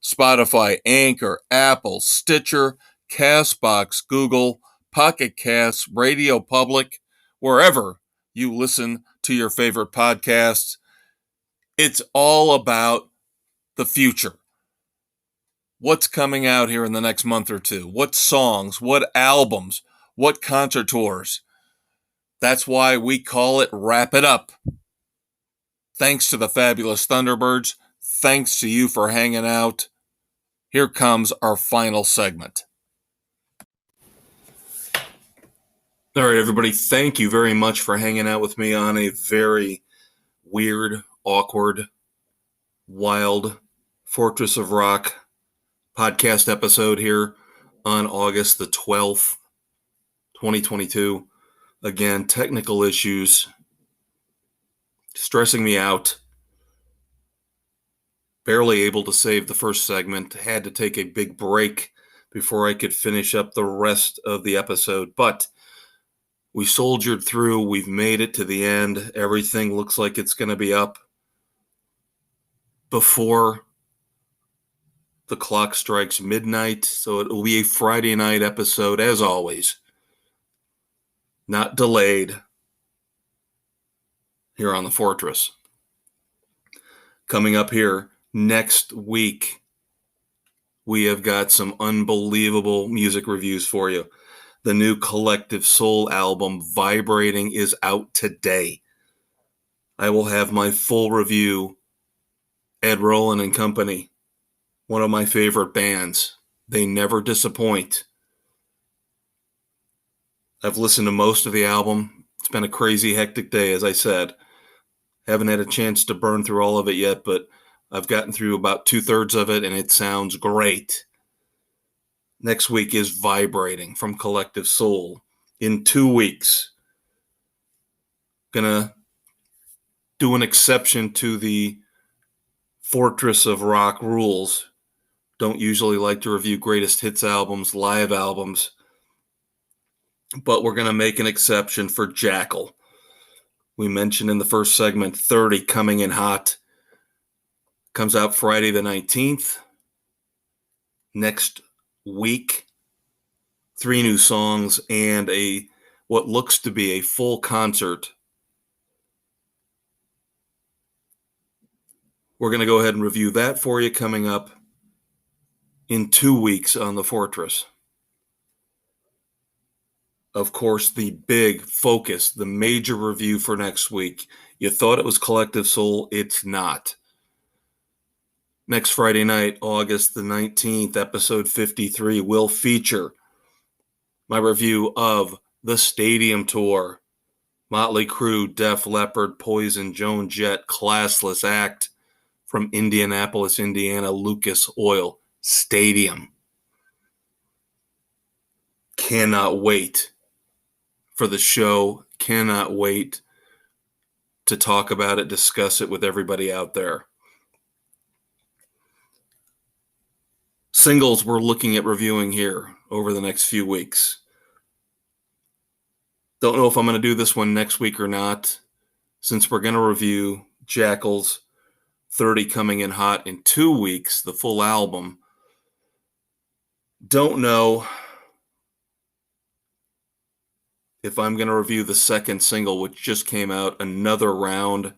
Spotify, Anchor, Apple, Stitcher, Castbox, Google, Pocket Casts, Radio Public, wherever you listen to your favorite podcasts. It's all about the future. What's coming out here in the next month or two? What songs? What albums? What concert tours? That's why we call it Wrap It Up. Thanks to the fabulous Thunderbirds. Thanks to you for hanging out. Here comes our final segment. All right, everybody, thank you very much for hanging out with me on a very weird, awkward, wild Fortress of Rock podcast episode here on August the 12th, 2022. Again, technical issues stressing me out. Barely able to save the first segment. Had to take a big break before I could finish up the rest of the episode. But we soldiered through. We've made it to the end. Everything looks like it's going to be up before the clock strikes midnight. So it will be a Friday night episode, as always. Not delayed here on the Fortress. Coming up here next week, we have got some unbelievable music reviews for you. The new Collective Soul album, Vibrating, is out today. I will have my full review. Ed Roland and Company, one of my favorite bands. They never disappoint. I've listened to most of the album. It's been a crazy, hectic day, as I said. Haven't had a chance to burn through all of it yet, but I've gotten through about 2/3 of it, and it sounds great. Next week is Vibrating from Collective Soul. In 2 weeks, gonna do an exception to the Fortress of Rock rules. Don't usually like to review greatest hits albums, live albums, but we're going to make an exception for Jackal. We mentioned in the first segment 30 coming in hot. Comes out Friday the 19th. Next week, 3 new songs and what looks to be a full concert We're going to go ahead and review that for you coming up in 2 weeks on The Fortress. Of course, the big focus, the major review for next week. You thought it was Collective Soul. It's not. Next Friday night, August the 19th, episode 53 will feature my review of The Stadium Tour. Motley Crue, Def Leppard, Poison, Joan Jett, Classless Act from Indianapolis, Indiana, Lucas Oil Stadium. Cannot wait for the show. Cannot wait to talk about it, discuss it with everybody out there. Singles we're looking at reviewing here over the next few weeks. Don't know if I'm going to do this one next week or not, since we're going to review Jackal's 30 Coming in Hot in 2 weeks, the full album. Don't know if I'm going to review the second single, which just came out, Another Round.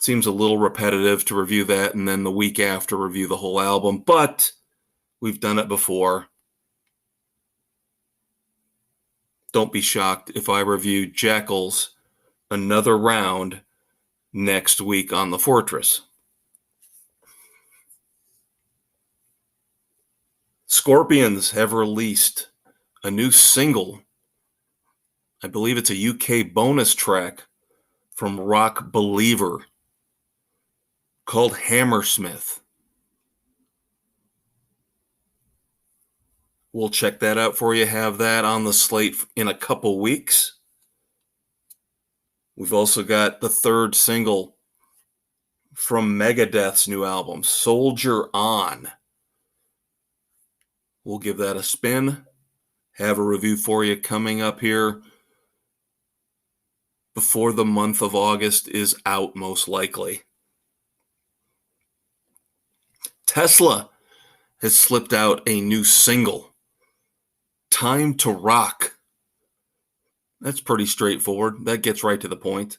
Seems a little repetitive to review that and then the week after review the whole album, but we've done it before. Don't be shocked if I review Jackal's Another Round next week on The Fortress. Scorpions have released a new single. I believe it's a UK bonus track from Rock Believer called Hammersmith. We'll check that out for you. Have that on the slate in a couple weeks. We've also got the third single from Megadeth's new album, Soldier On. We'll give that a spin. Have a review for you coming up here before the month of August is out, most likely. Tesla has slipped out a new single, Time to Rock. That's pretty straightforward. That gets right to the point.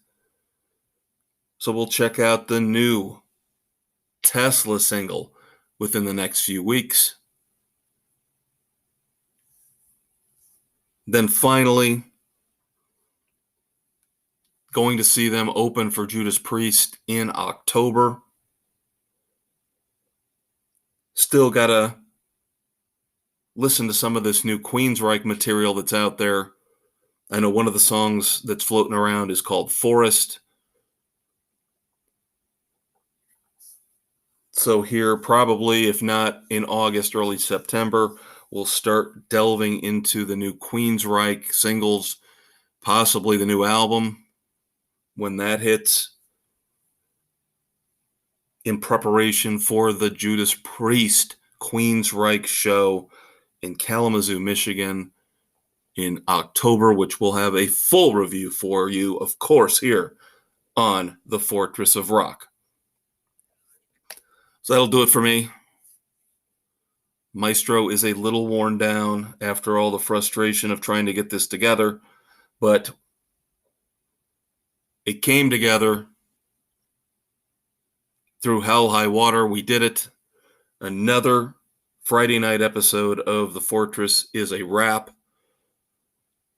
So we'll check out the new Tesla single within the next few weeks. Then finally, going to see them open for Judas Priest in October. Still got to listen to some of this new Queensryche material that's out there. I know one of the songs that's floating around is called Forest. So here, probably, if not in August, early September, we'll start delving into the new Queensryche singles, possibly the new album when that hits, in preparation for the Judas Priest Queensryche show in Kalamazoo, Michigan in October, which we'll have a full review for you, of course, here on The Fortress of Rock. So that'll do it for me. Maestro is a little worn down after all the frustration of trying to get this together, but it came together through hell, high water. We did it. Another Friday night episode of The Fortress is a wrap.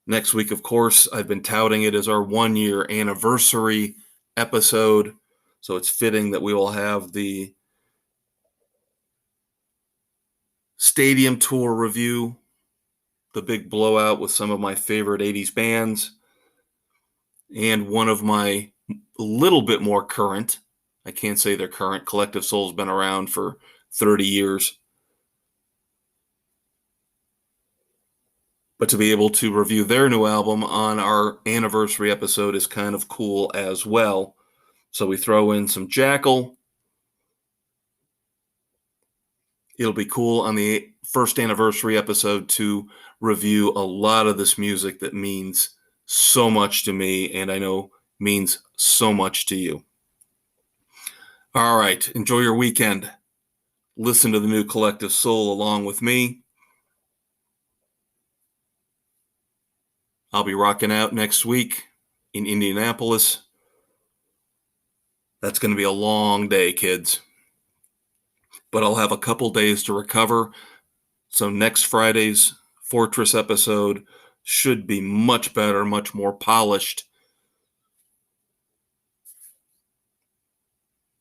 Next week, of course, I've been touting it as our 1-year anniversary episode, so it's fitting that we will have the stadium tour review, the big blowout with some of my favorite 80s bands, and one of my little bit more current, I can't say they're current, Collective Soul's been around for 30 years. But to be able to review their new album on our anniversary episode is kind of cool as well. So we throw in some Jackal. It'll be cool on the first anniversary episode to review a lot of this music that means so much to me, and I know means so much to you. All right, enjoy your weekend. Listen to the new Collective Soul along with me. I'll be rocking out next week in Indianapolis. That's going to be a long day, kids. But I'll have a couple days to recover. So next Friday's Fortress episode should be much better, much more polished.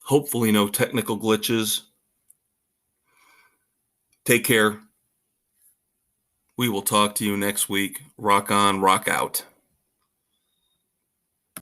Hopefully no technical glitches. Take care. We will talk to you next week. Rock on, rock out.